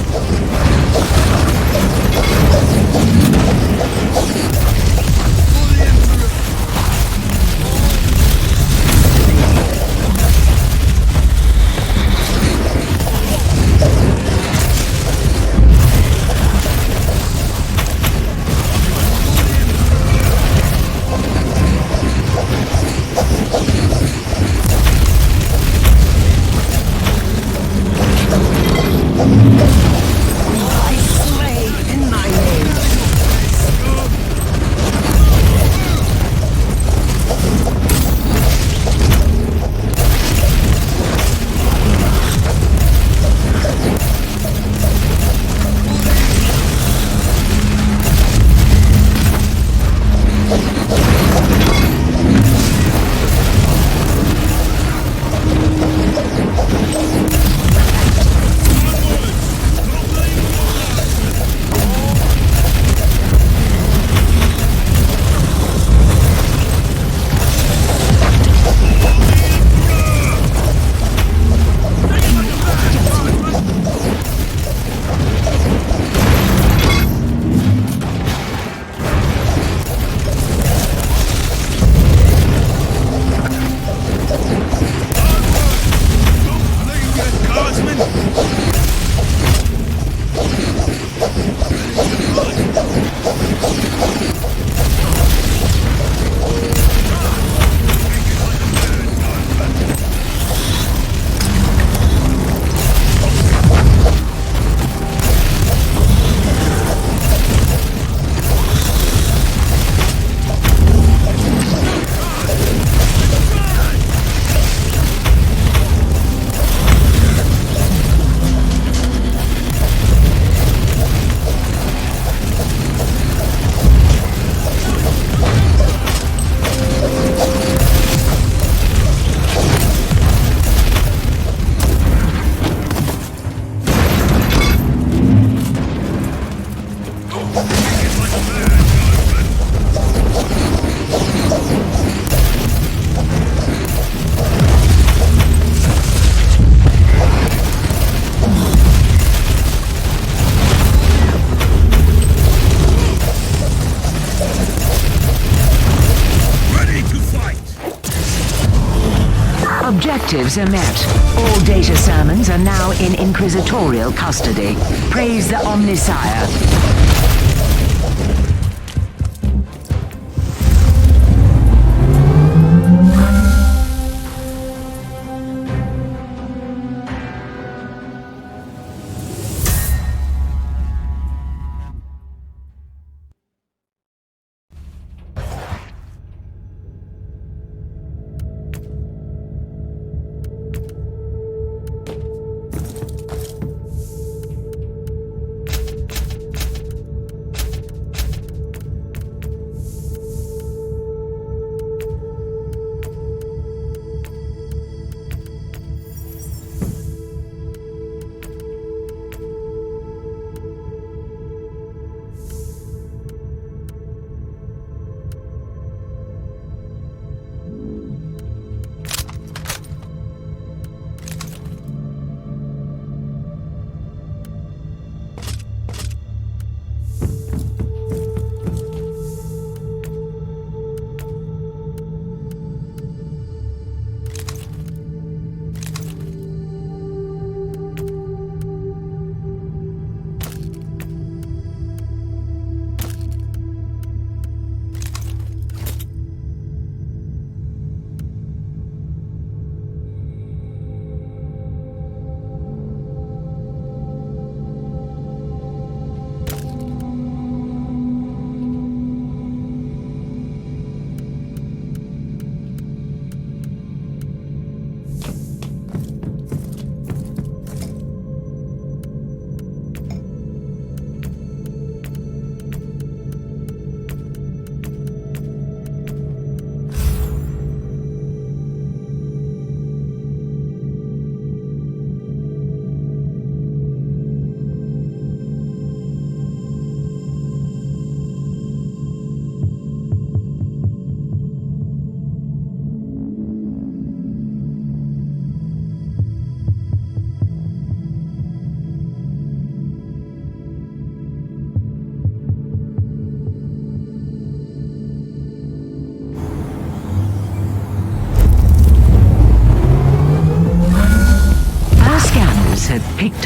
Objectives are met. All data sermons are now in Inquisitorial custody. Praise the Omnisire.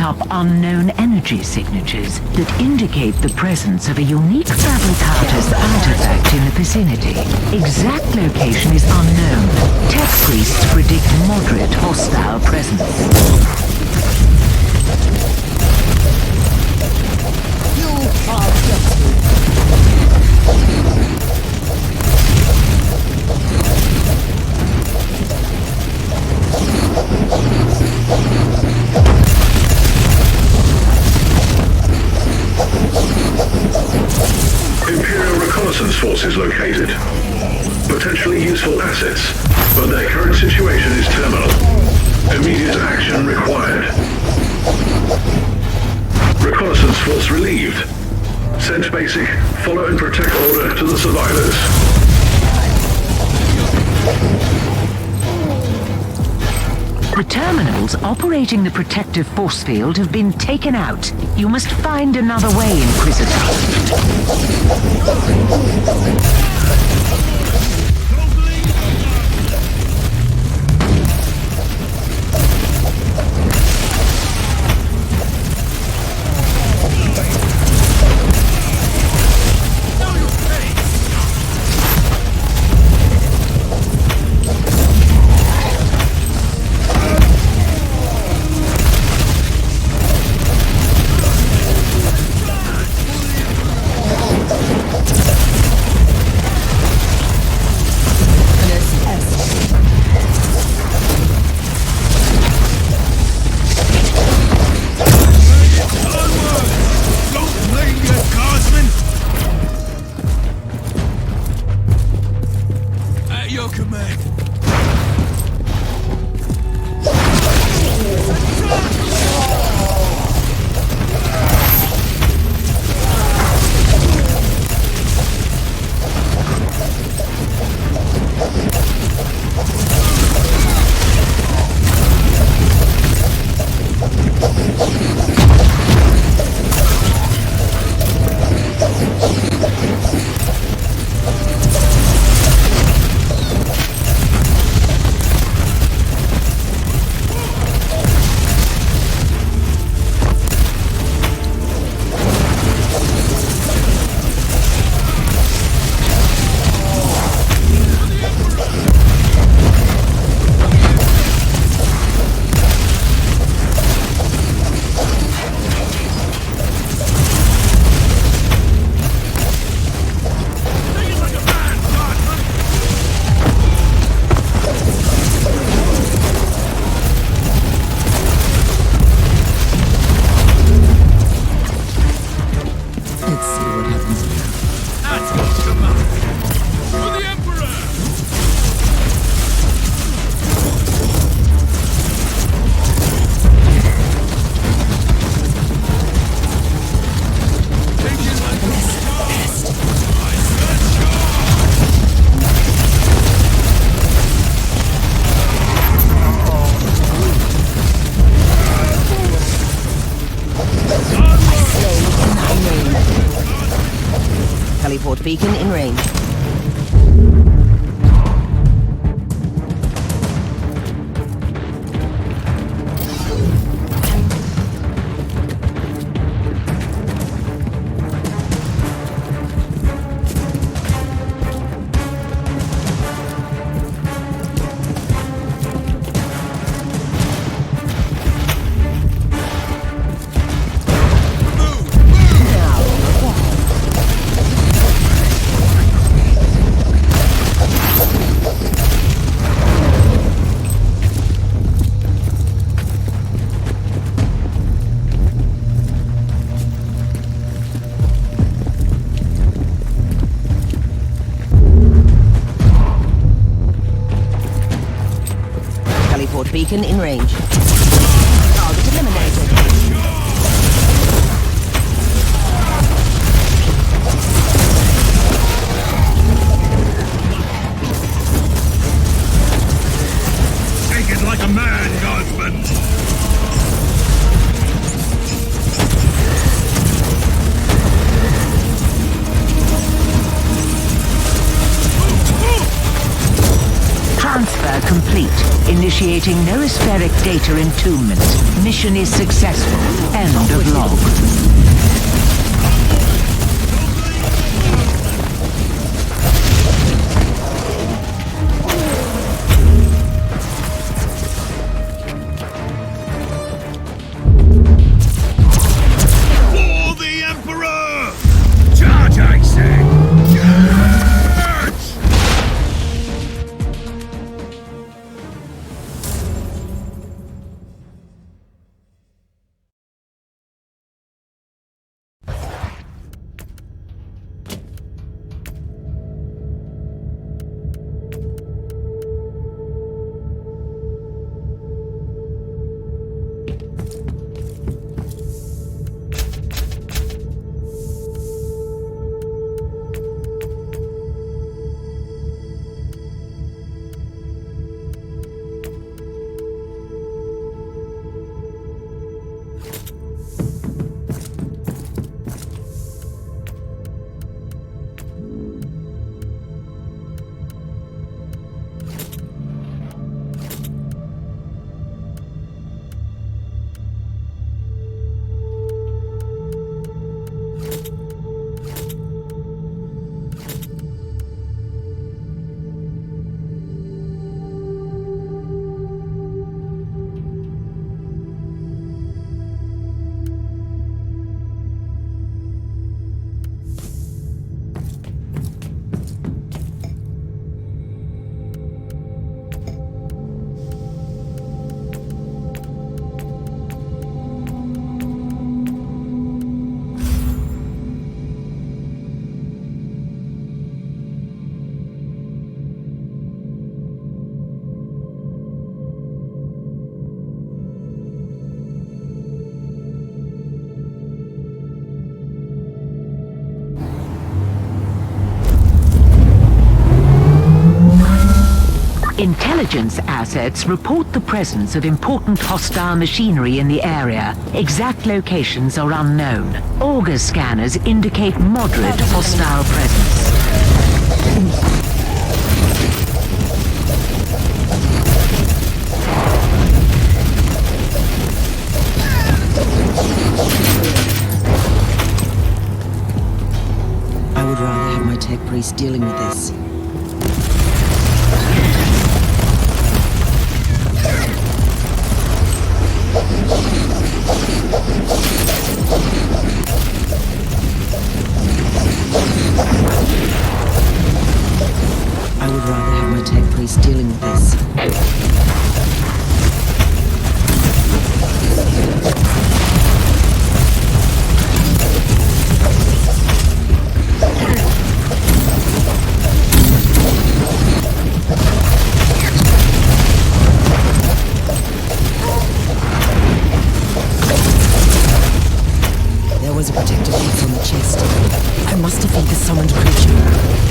up unknown energy signatures that indicate the presence of a unique fabricatus artifact in the vicinity. Exact location is unknown. Tech priests predict moderate hostile presence. Imperial reconnaissance forces located. Potentially useful assets, but their current situation is terminal. Immediate action required. Reconnaissance force relieved. Send basic, follow and protect order to the survivors. The terminals operating the protective force field have been taken out. You must find another way, Inquisitor. Beacon in range. Beacon in range. Target eliminated. Take it like a man, Guardsman! Transfer complete. Initiate Initiating noospheric data entombment. Mission is successful. End of log. Intelligence assets report the presence of important hostile machinery in the area. Exact locations are unknown. Auger scanners indicate moderate hostile presence. I would rather have my tech priest dealing with this. I would rather have my tech priest dealing with this. There was a protective piece on the chest. I must defeat the summoned creature.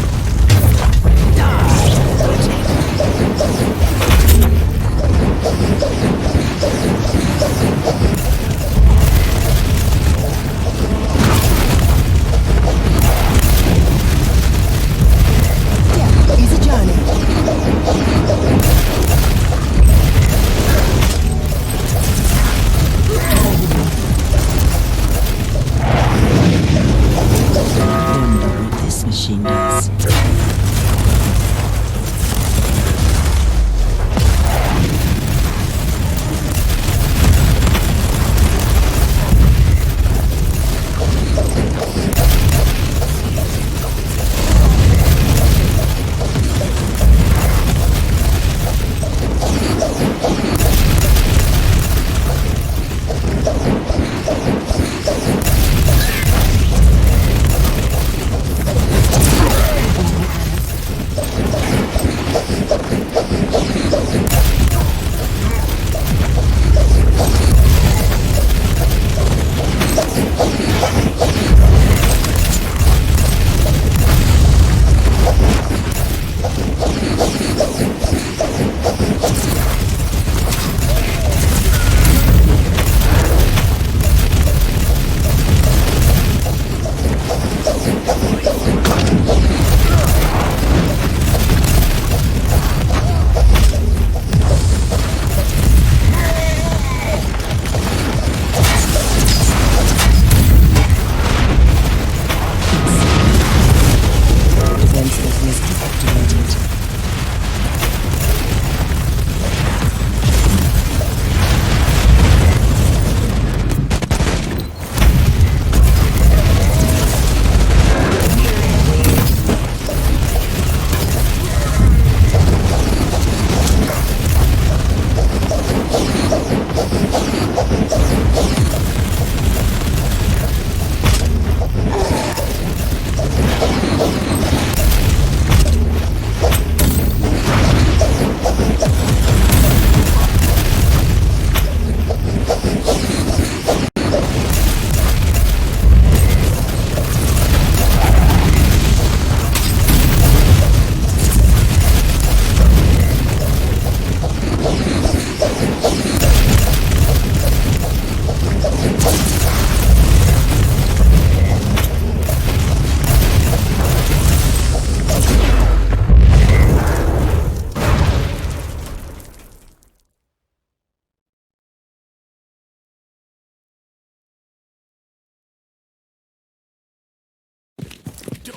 The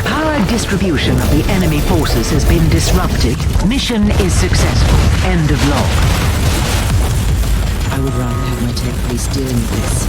power distribution of the enemy forces has been disrupted. Mission is successful. End of log. I would rather have my tech police dealing with this.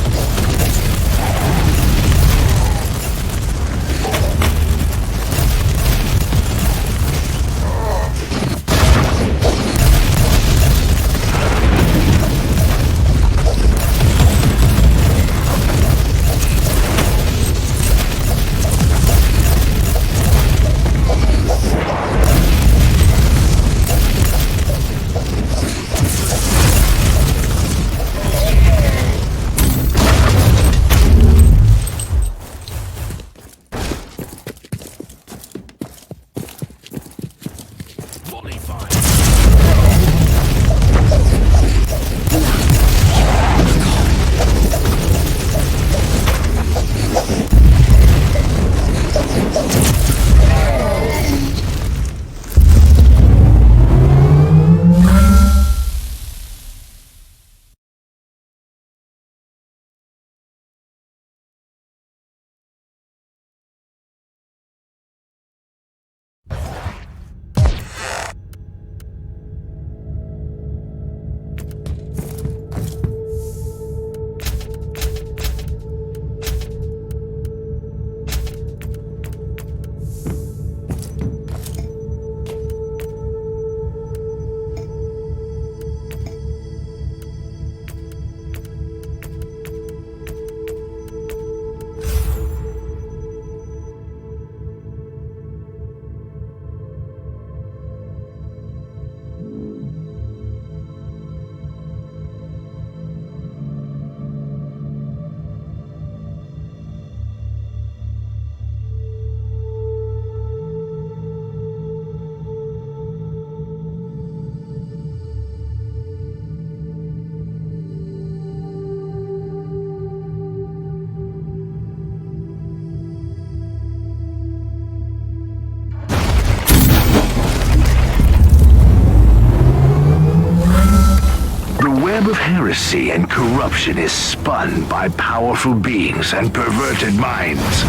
web of heresy and corruption is spun by powerful beings and perverted minds.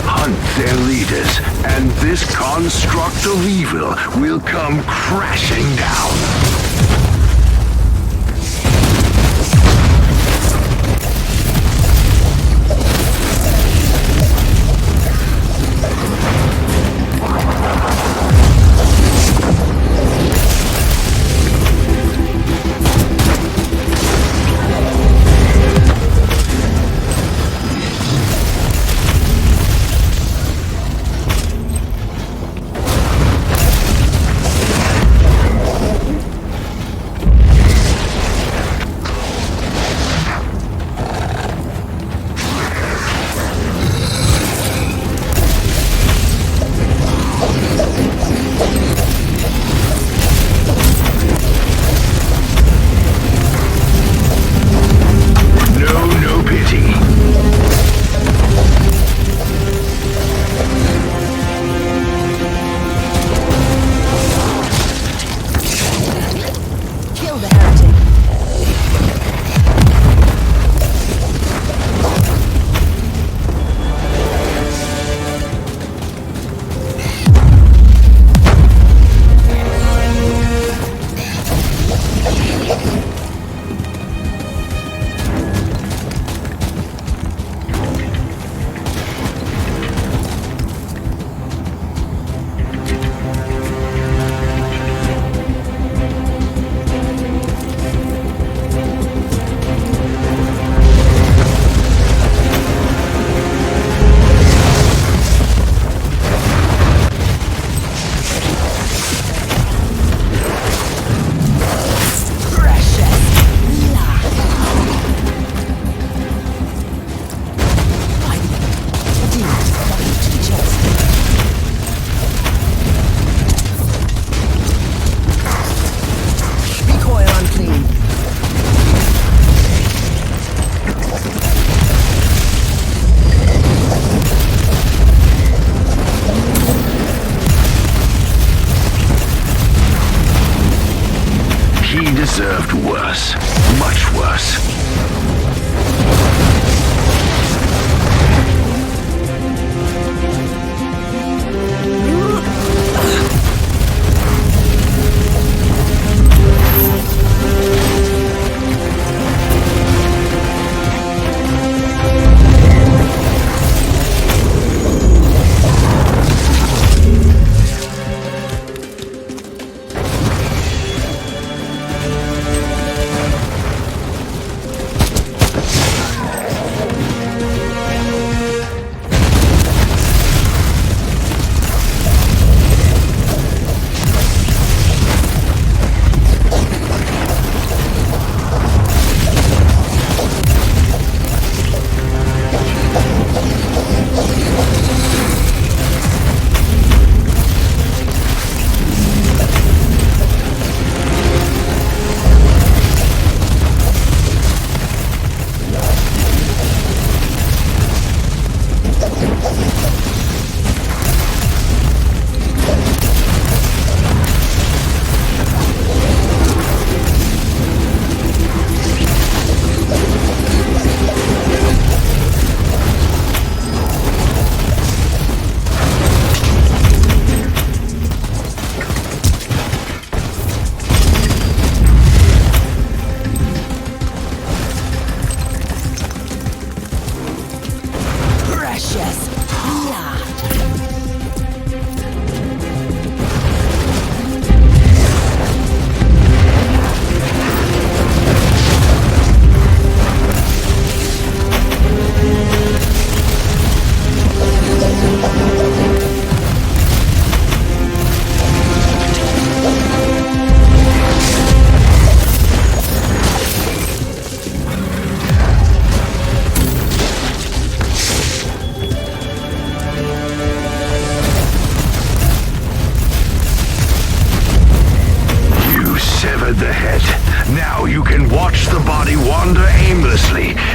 Hunt their leaders, and this construct of evil will come crashing down.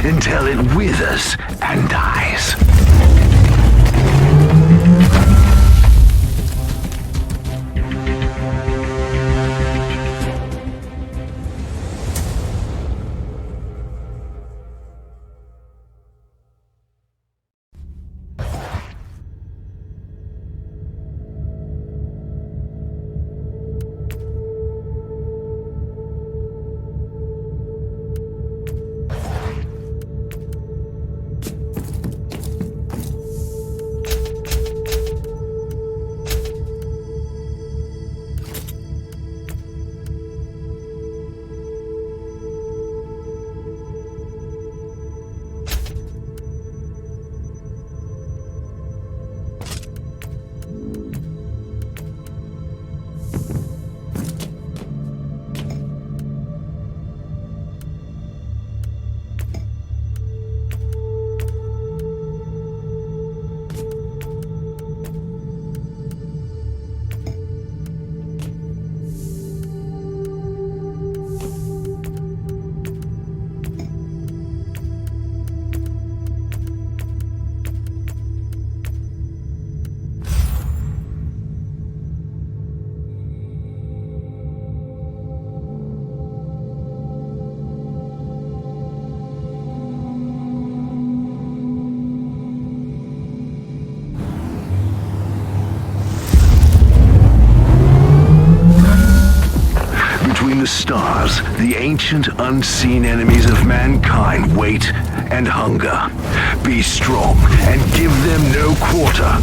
until it withers and dies. The stars, the ancient unseen enemies of mankind wait and hunger. Be strong and give them no quarter.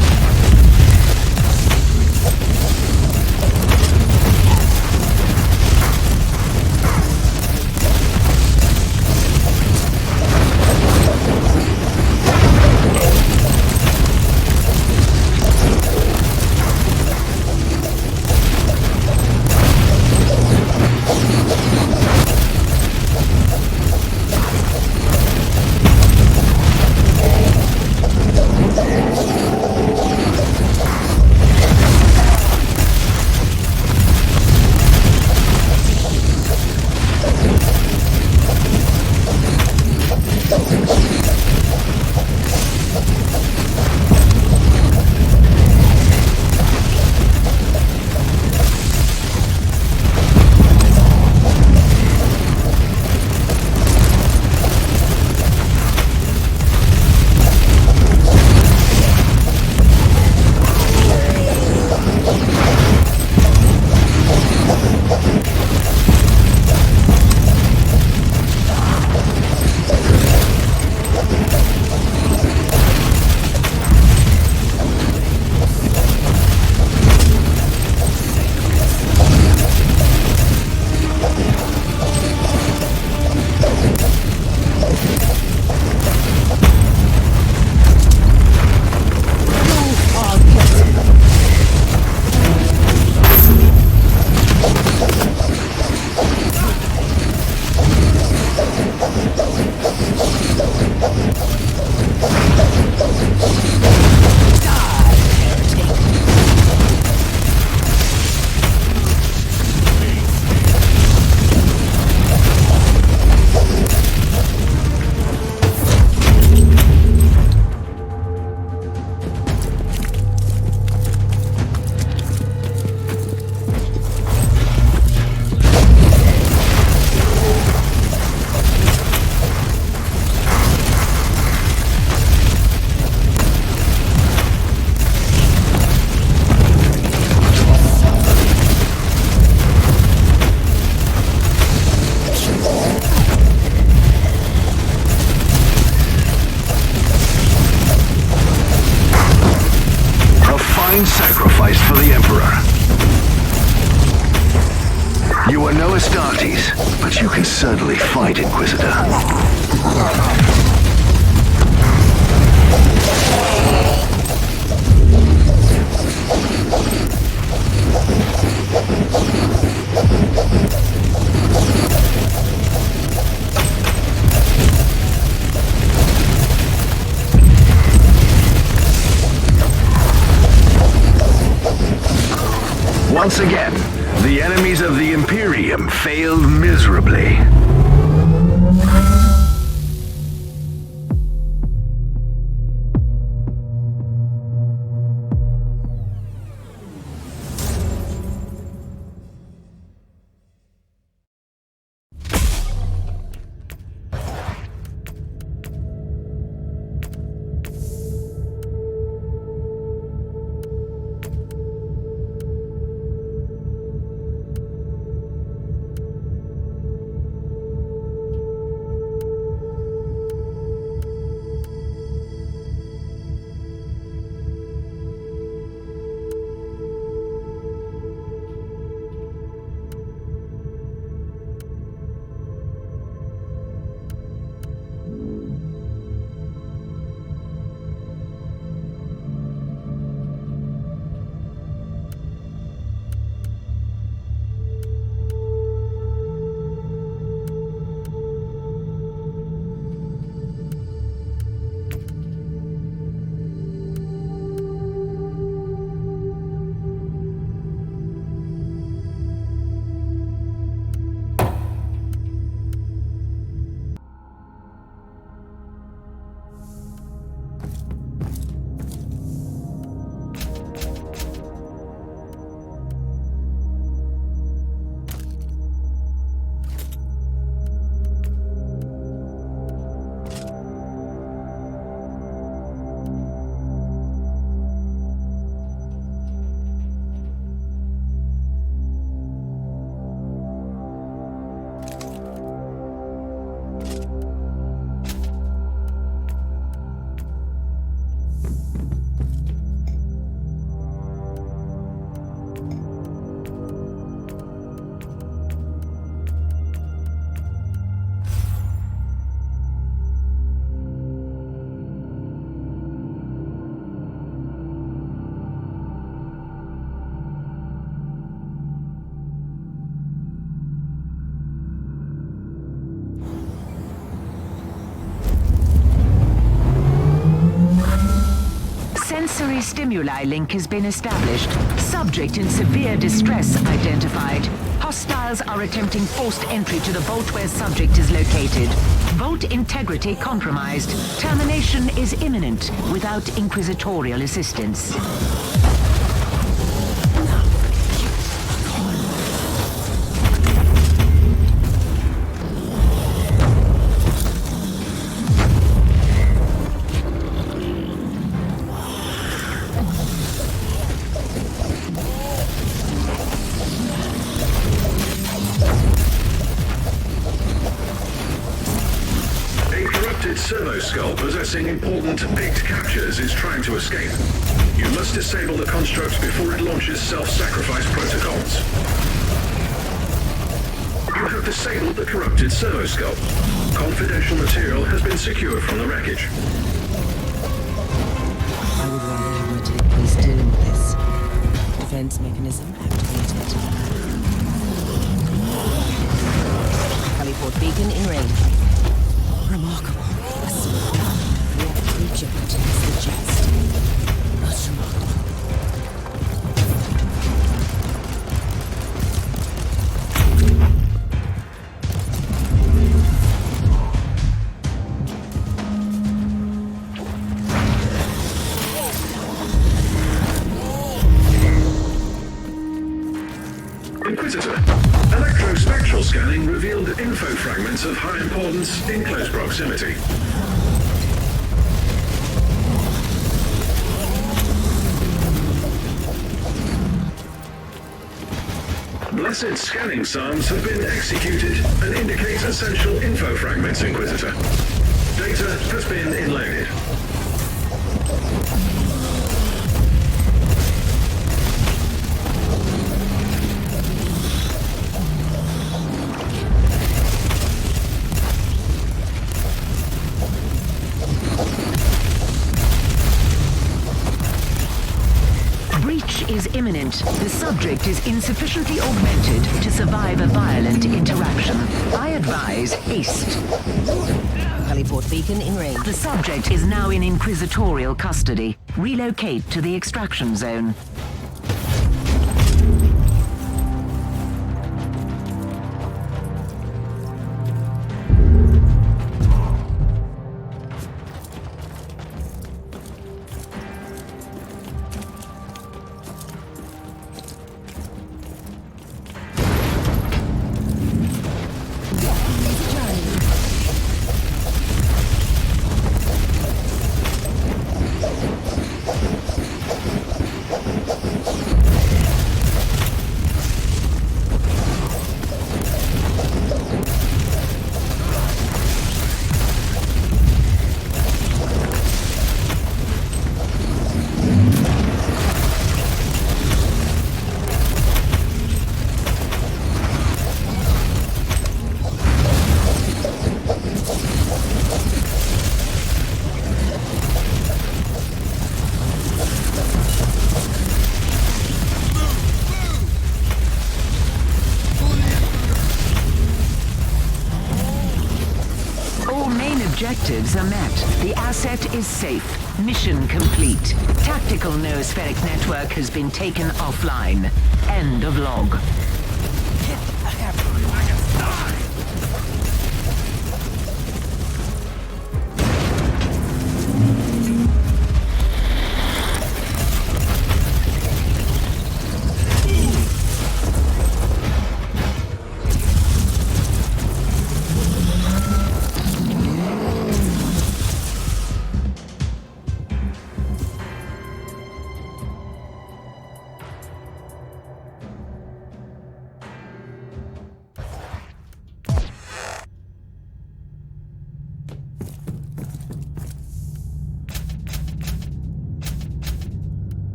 Sacrifice for the Emperor. You are no Astartes, but you can certainly fight, Inquisitor. Once again, the enemies of the Imperium failed miserably. sensory stimuli link has been established. Subject in severe distress identified. Hostiles are attempting forced entry to the vault where subject is located. Vault integrity compromised. Termination is imminent without inquisitorial assistance. Servo skull possessing important picked captures is trying to escape. You must disable the construct before it launches self-sacrifice protocols. You have disabled the corrupted servo skull. Confidential material has been secured from the wreckage. I would rather have my tech police dealing with this. Defense mechanism activated. Heliport beacon in range. Remarkable. What creature contains the chest? Most remarkable. Inquisitor, electrospectral scanning revealed info fragments of high importance in close proximity. Blessed scanning psalms have been executed and indicate essential info fragments, Inquisitor. Data has been inloaded. Is imminent. The subject is insufficiently augmented to survive a violent interaction. I advise haste. Heliport beacon in range. The subject is now in inquisitorial custody. Relocate to the extraction zone. Objectives are met. The asset is safe. Mission complete. Tactical noospheric network has been taken offline. End of log.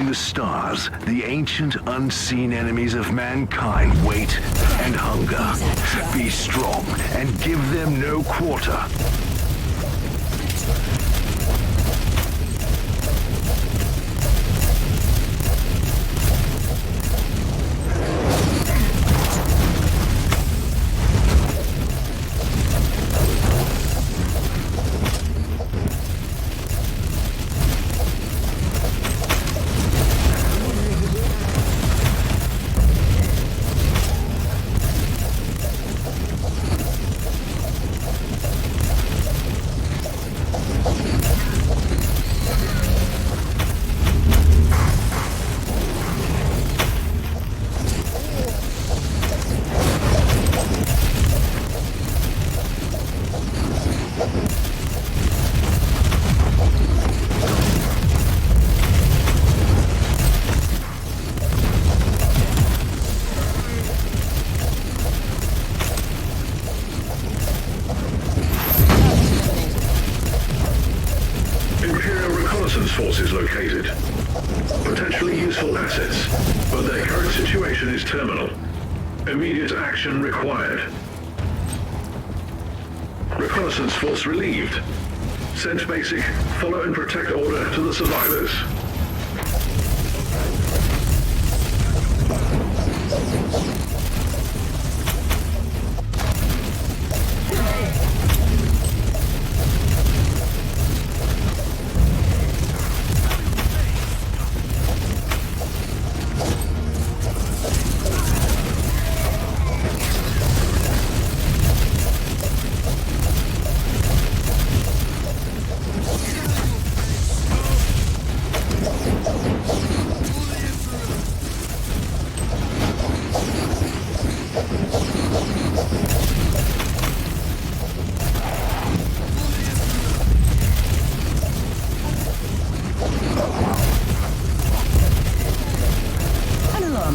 the stars, the ancient unseen enemies of mankind wait and hunger. Be strong and give them no quarter. Forces located. Potentially useful assets, but their current situation is terminal. Immediate action required. Reconnaissance force relieved. Send basic, follow and protect order to the survivors.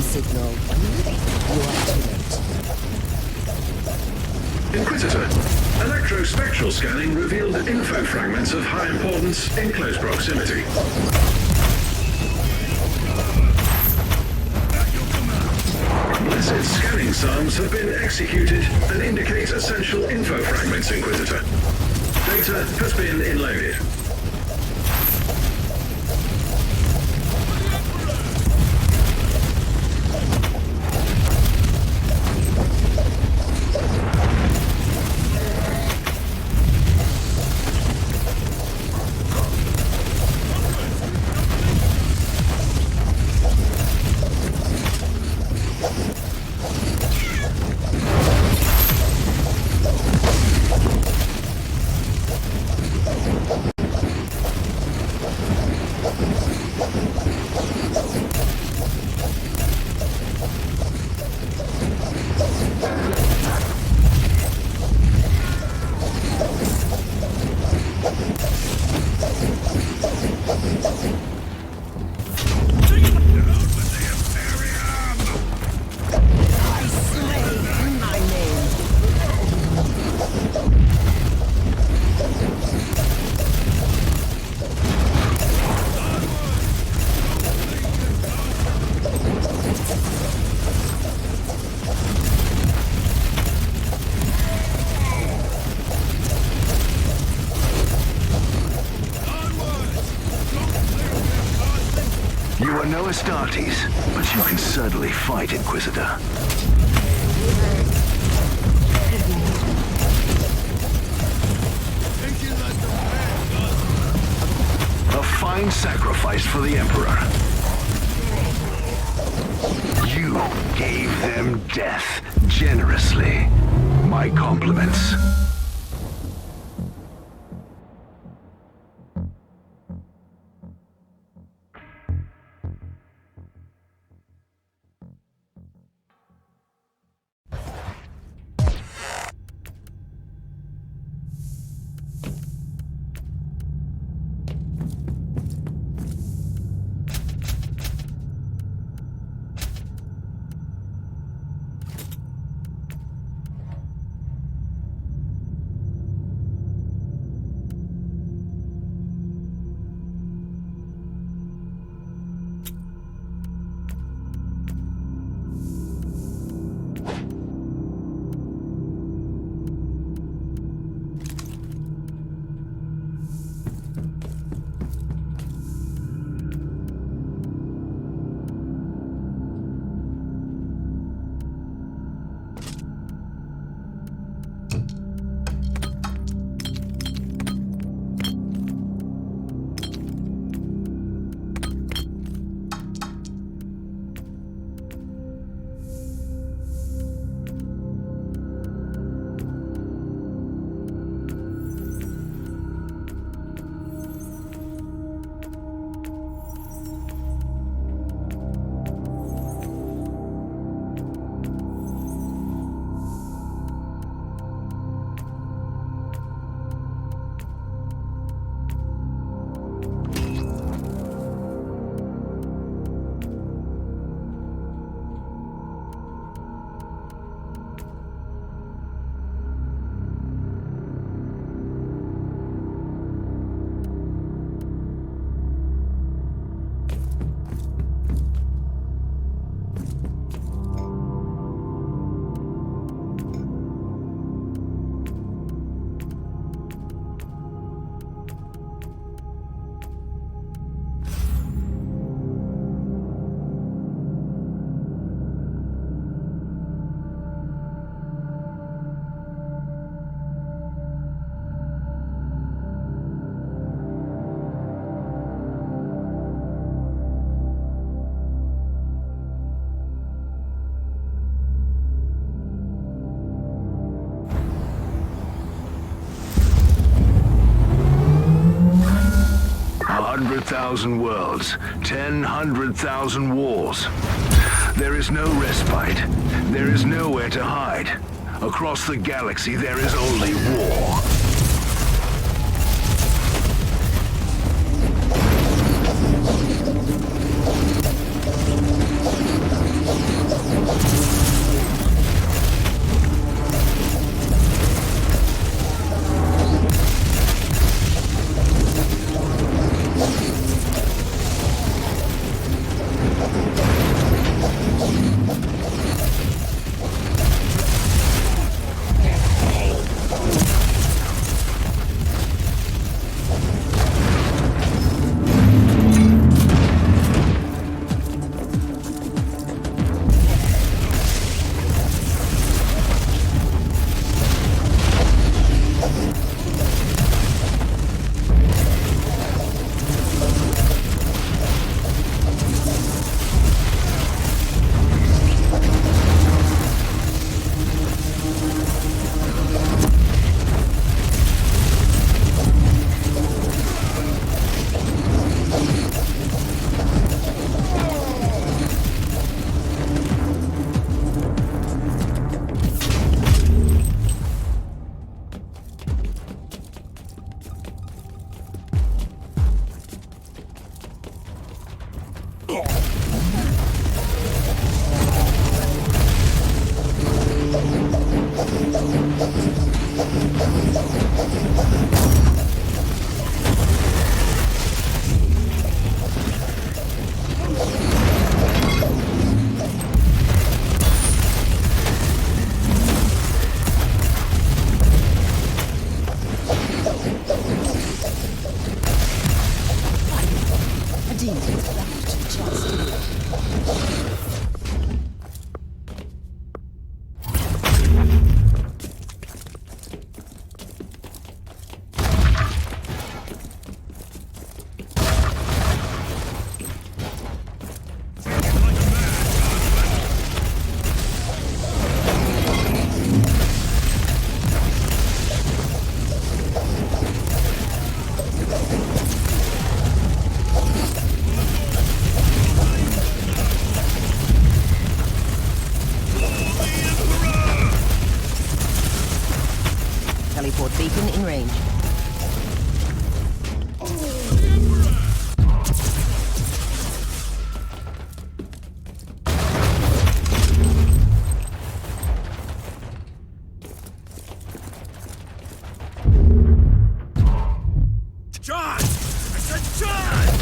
Signal. You are too late. Inquisitor, electrospectral scanning revealed info fragments of high importance in close proximity. Blessed scanning psalms have been executed and indicate essential info fragments, Inquisitor. Data has been inloaded. You are no Astartes, but you can certainly fight, Inquisitor. A fine sacrifice for the Emperor. You gave them death generously. My compliments. 100,000 worlds, 100,000 wars. There is no respite. There is nowhere to hide. Across the galaxy, there is only war. Teleport beacon in range. Charge! I said charge!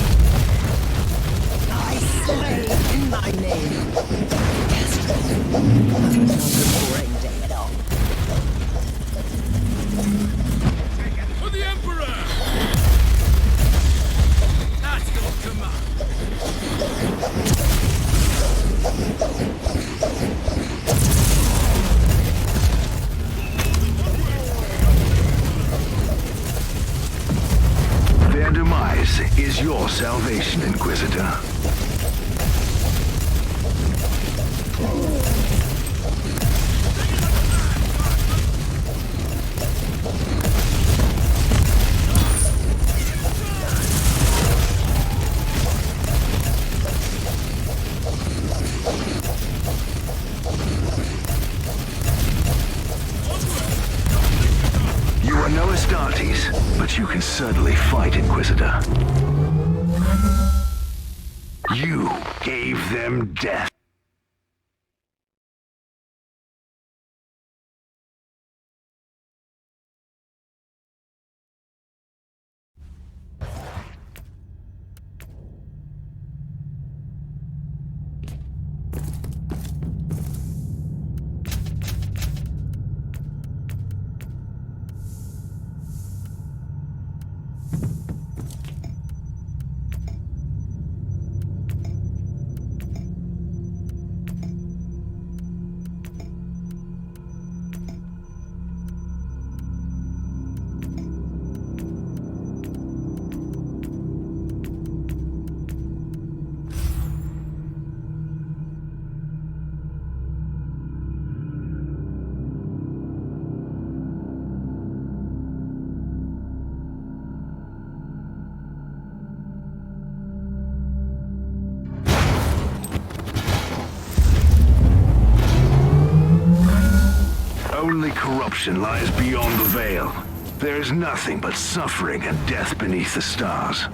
I slay in my name. Not a boring day at all. For the Emperor! That's your command! Their demise is your salvation, Inquisitor. You are no Astartes, but you can certainly fight, Inquisitor. You gave them death. only corruption lies beyond the veil. There is nothing but suffering and death beneath the stars.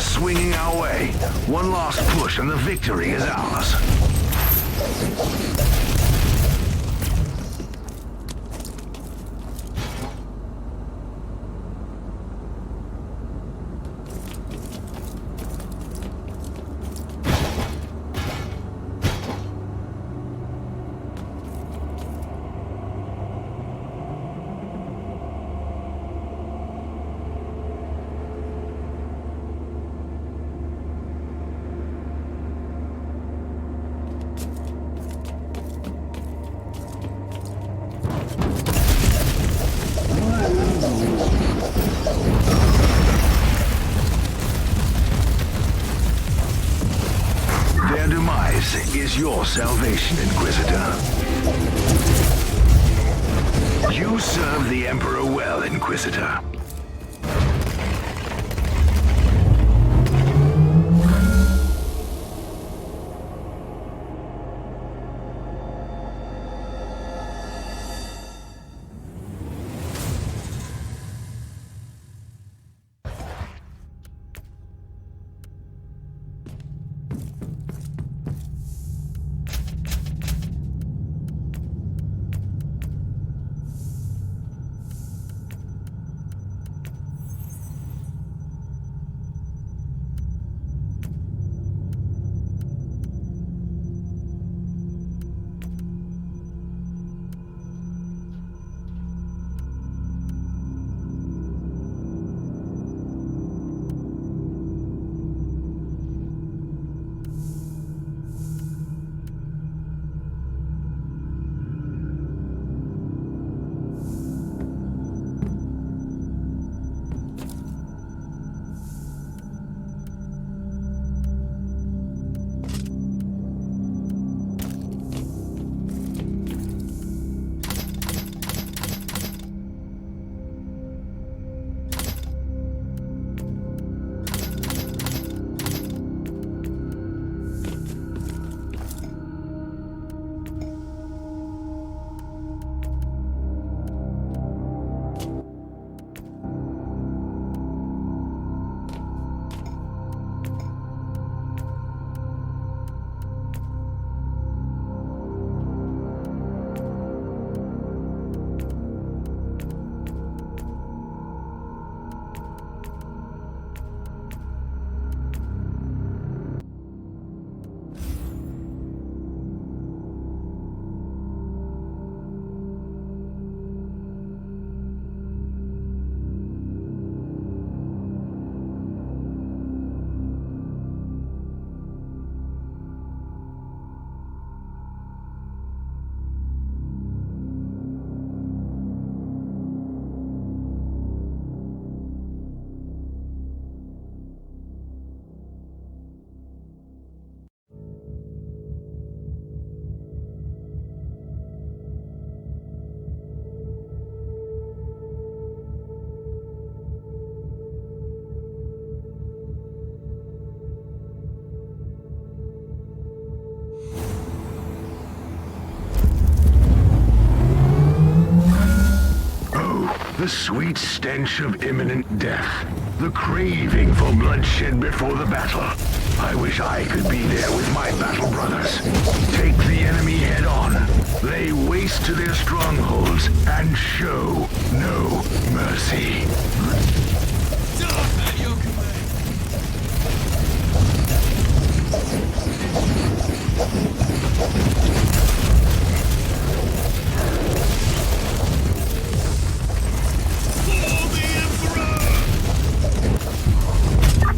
Swinging our way. One last push and the victory is ours. Is your salvation, Inquisitor. You serve the Emperor well, Inquisitor. The sweet stench of imminent death. The craving for bloodshed before the battle. I wish I could be there with my battle brothers. Take the enemy head on. Lay waste to their strongholds and show no mercy.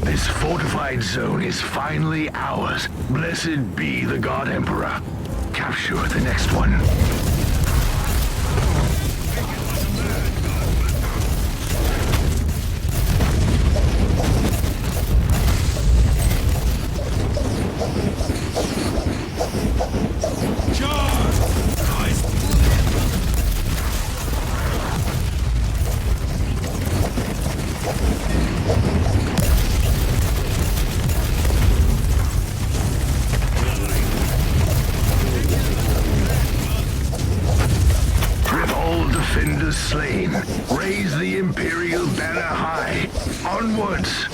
This fortified zone is finally ours. Blessed be the God Emperor. Capture the next one. Defenders slain. Raise the Imperial banner high. Onwards!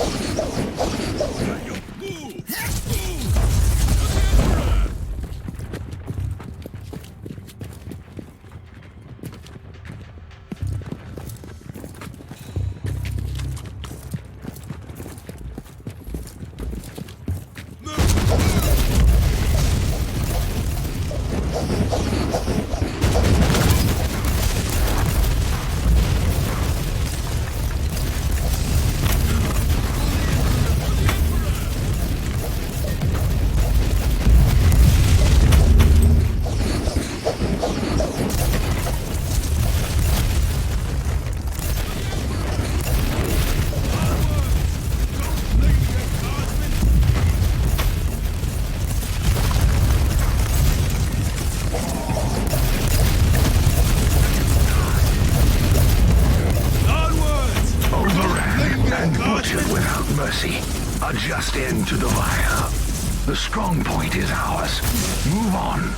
A just end to the vial. The strong point is ours. Move on.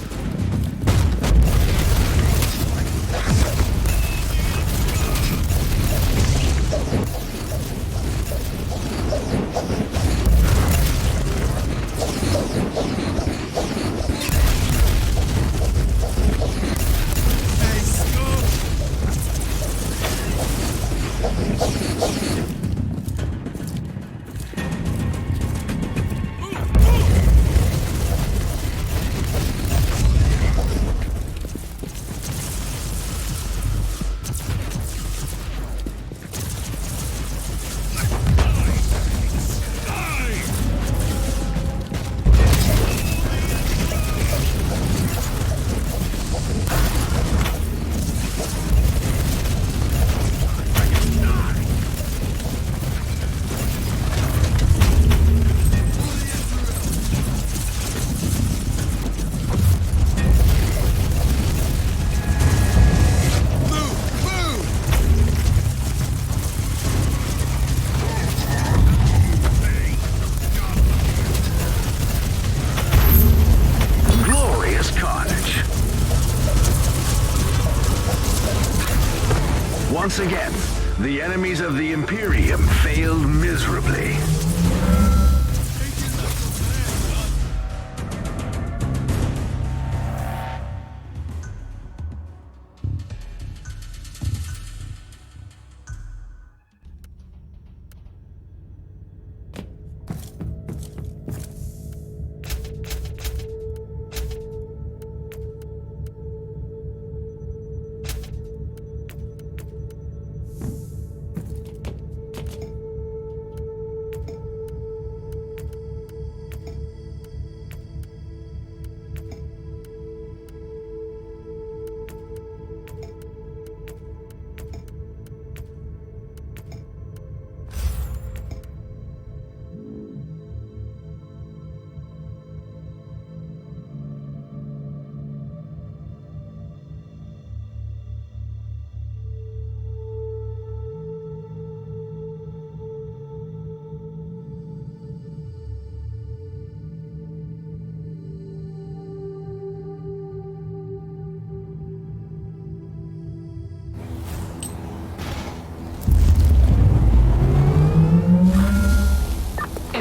Once again, the enemies of the Imperium failed miserably.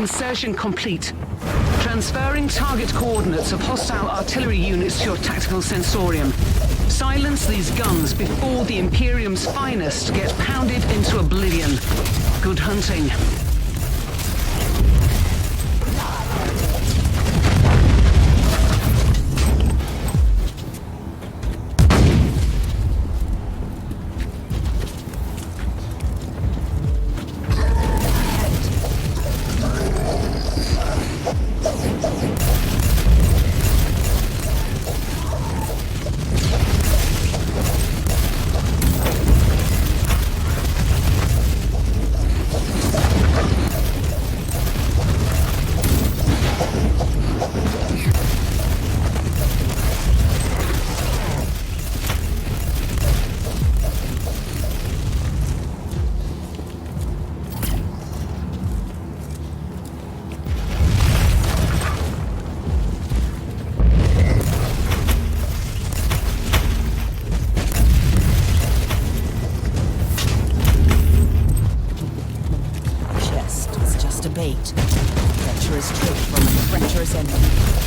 Insertion complete. Transferring target coordinates of hostile artillery units to your tactical sensorium. Silence these guns before the Imperium's finest get pounded into oblivion. Good hunting. Treacherous trick from a treacherous enemy.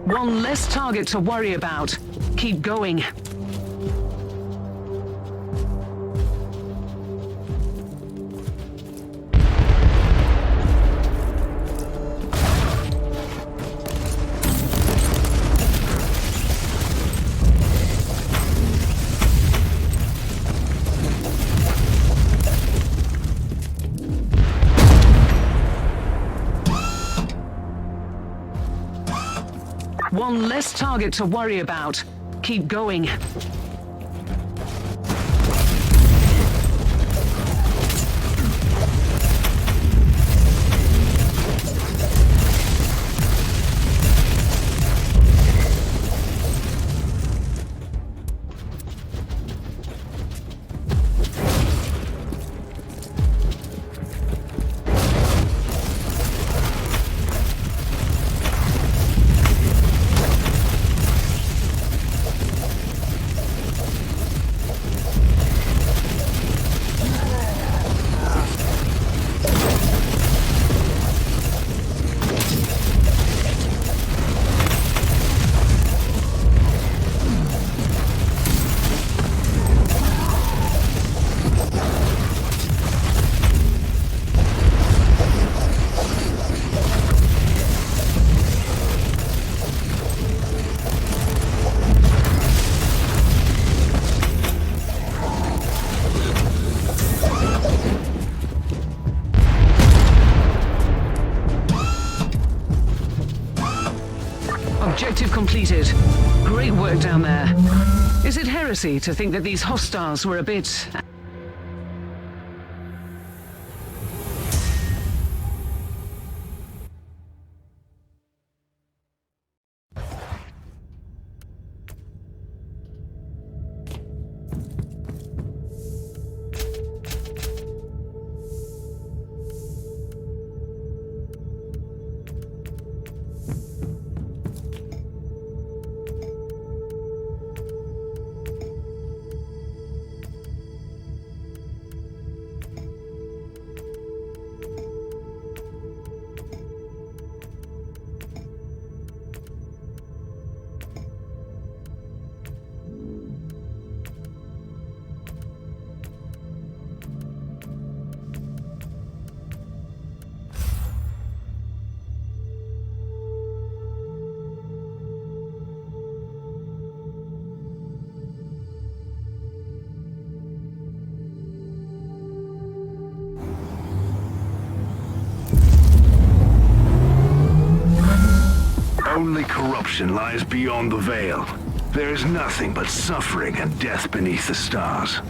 One less target to worry about. Keep going. One less target to worry about. Keep going. Objective completed. Great work down there. Is it heresy to think that these hostiles were a bit... corruption lies beyond the veil. There is nothing but suffering and death beneath the stars.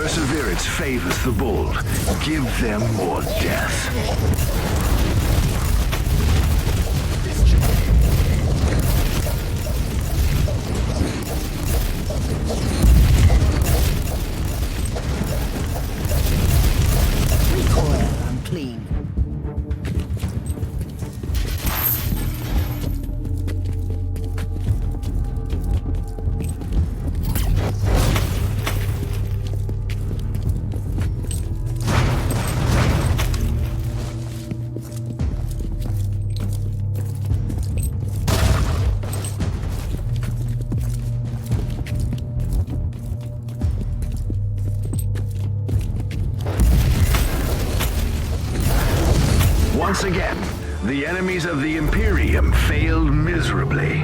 Perseverance favors the bold. Give them more death. Once again, the enemies of the Imperium failed miserably.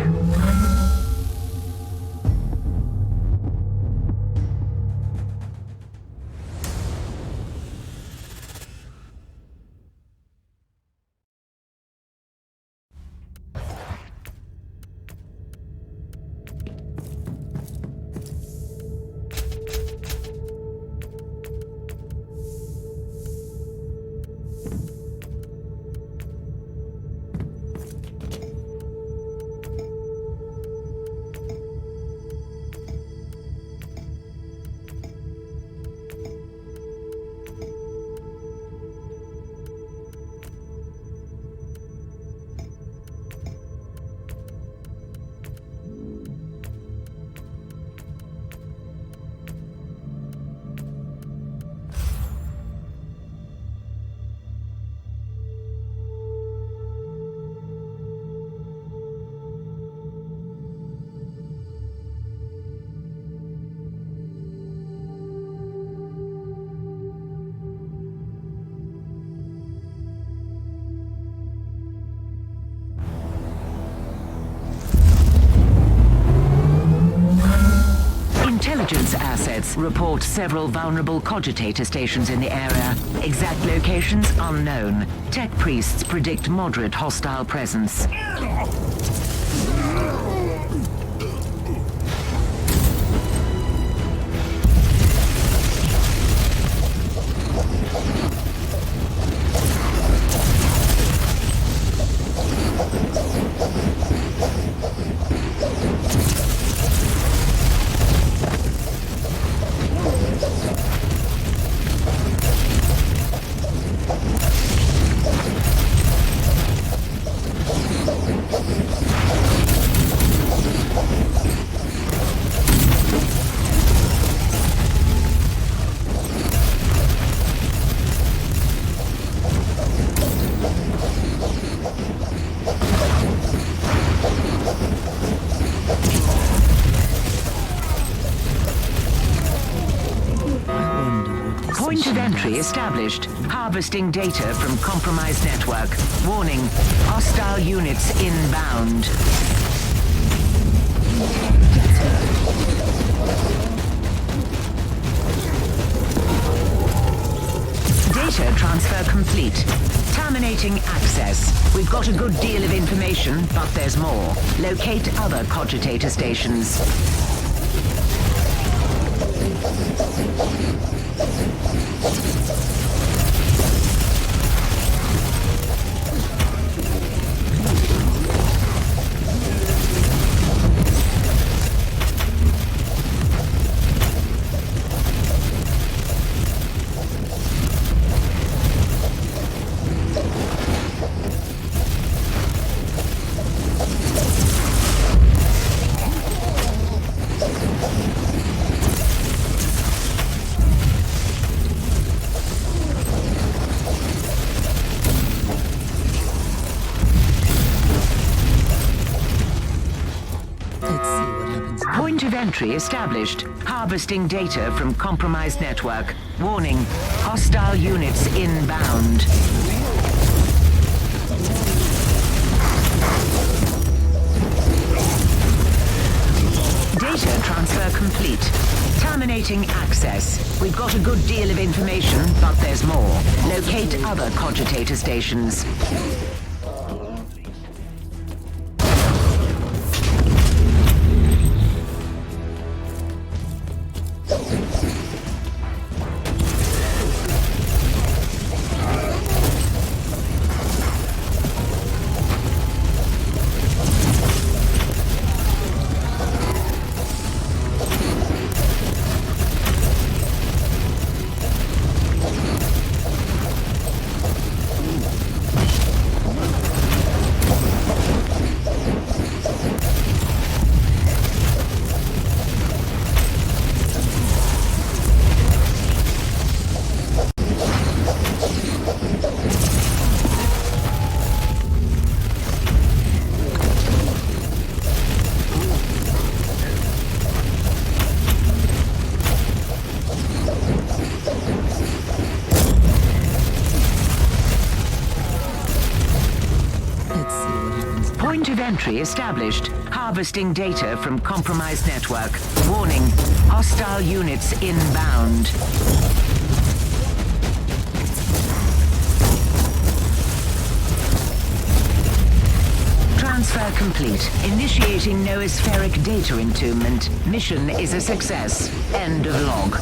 Intelligence assets report several vulnerable cogitator stations in the area. Exact locations unknown. Tech priests predict moderate hostile presence. Point of entry established. Harvesting data from compromised network. Warning, hostile units inbound. Data transfer complete. Terminating access. We've got a good deal of information, but there's more. Locate other cogitator stations. Point of entry established. Harvesting data from compromised network. Warning, hostile units inbound. Data transfer complete. Terminating access. We've got a good deal of information, but there's more. Locate other cogitator stations. Point of entry established. Harvesting data from compromised network. Warning, hostile units inbound. Transfer complete. Initiating noospheric data entombment. Mission is a success. End of log.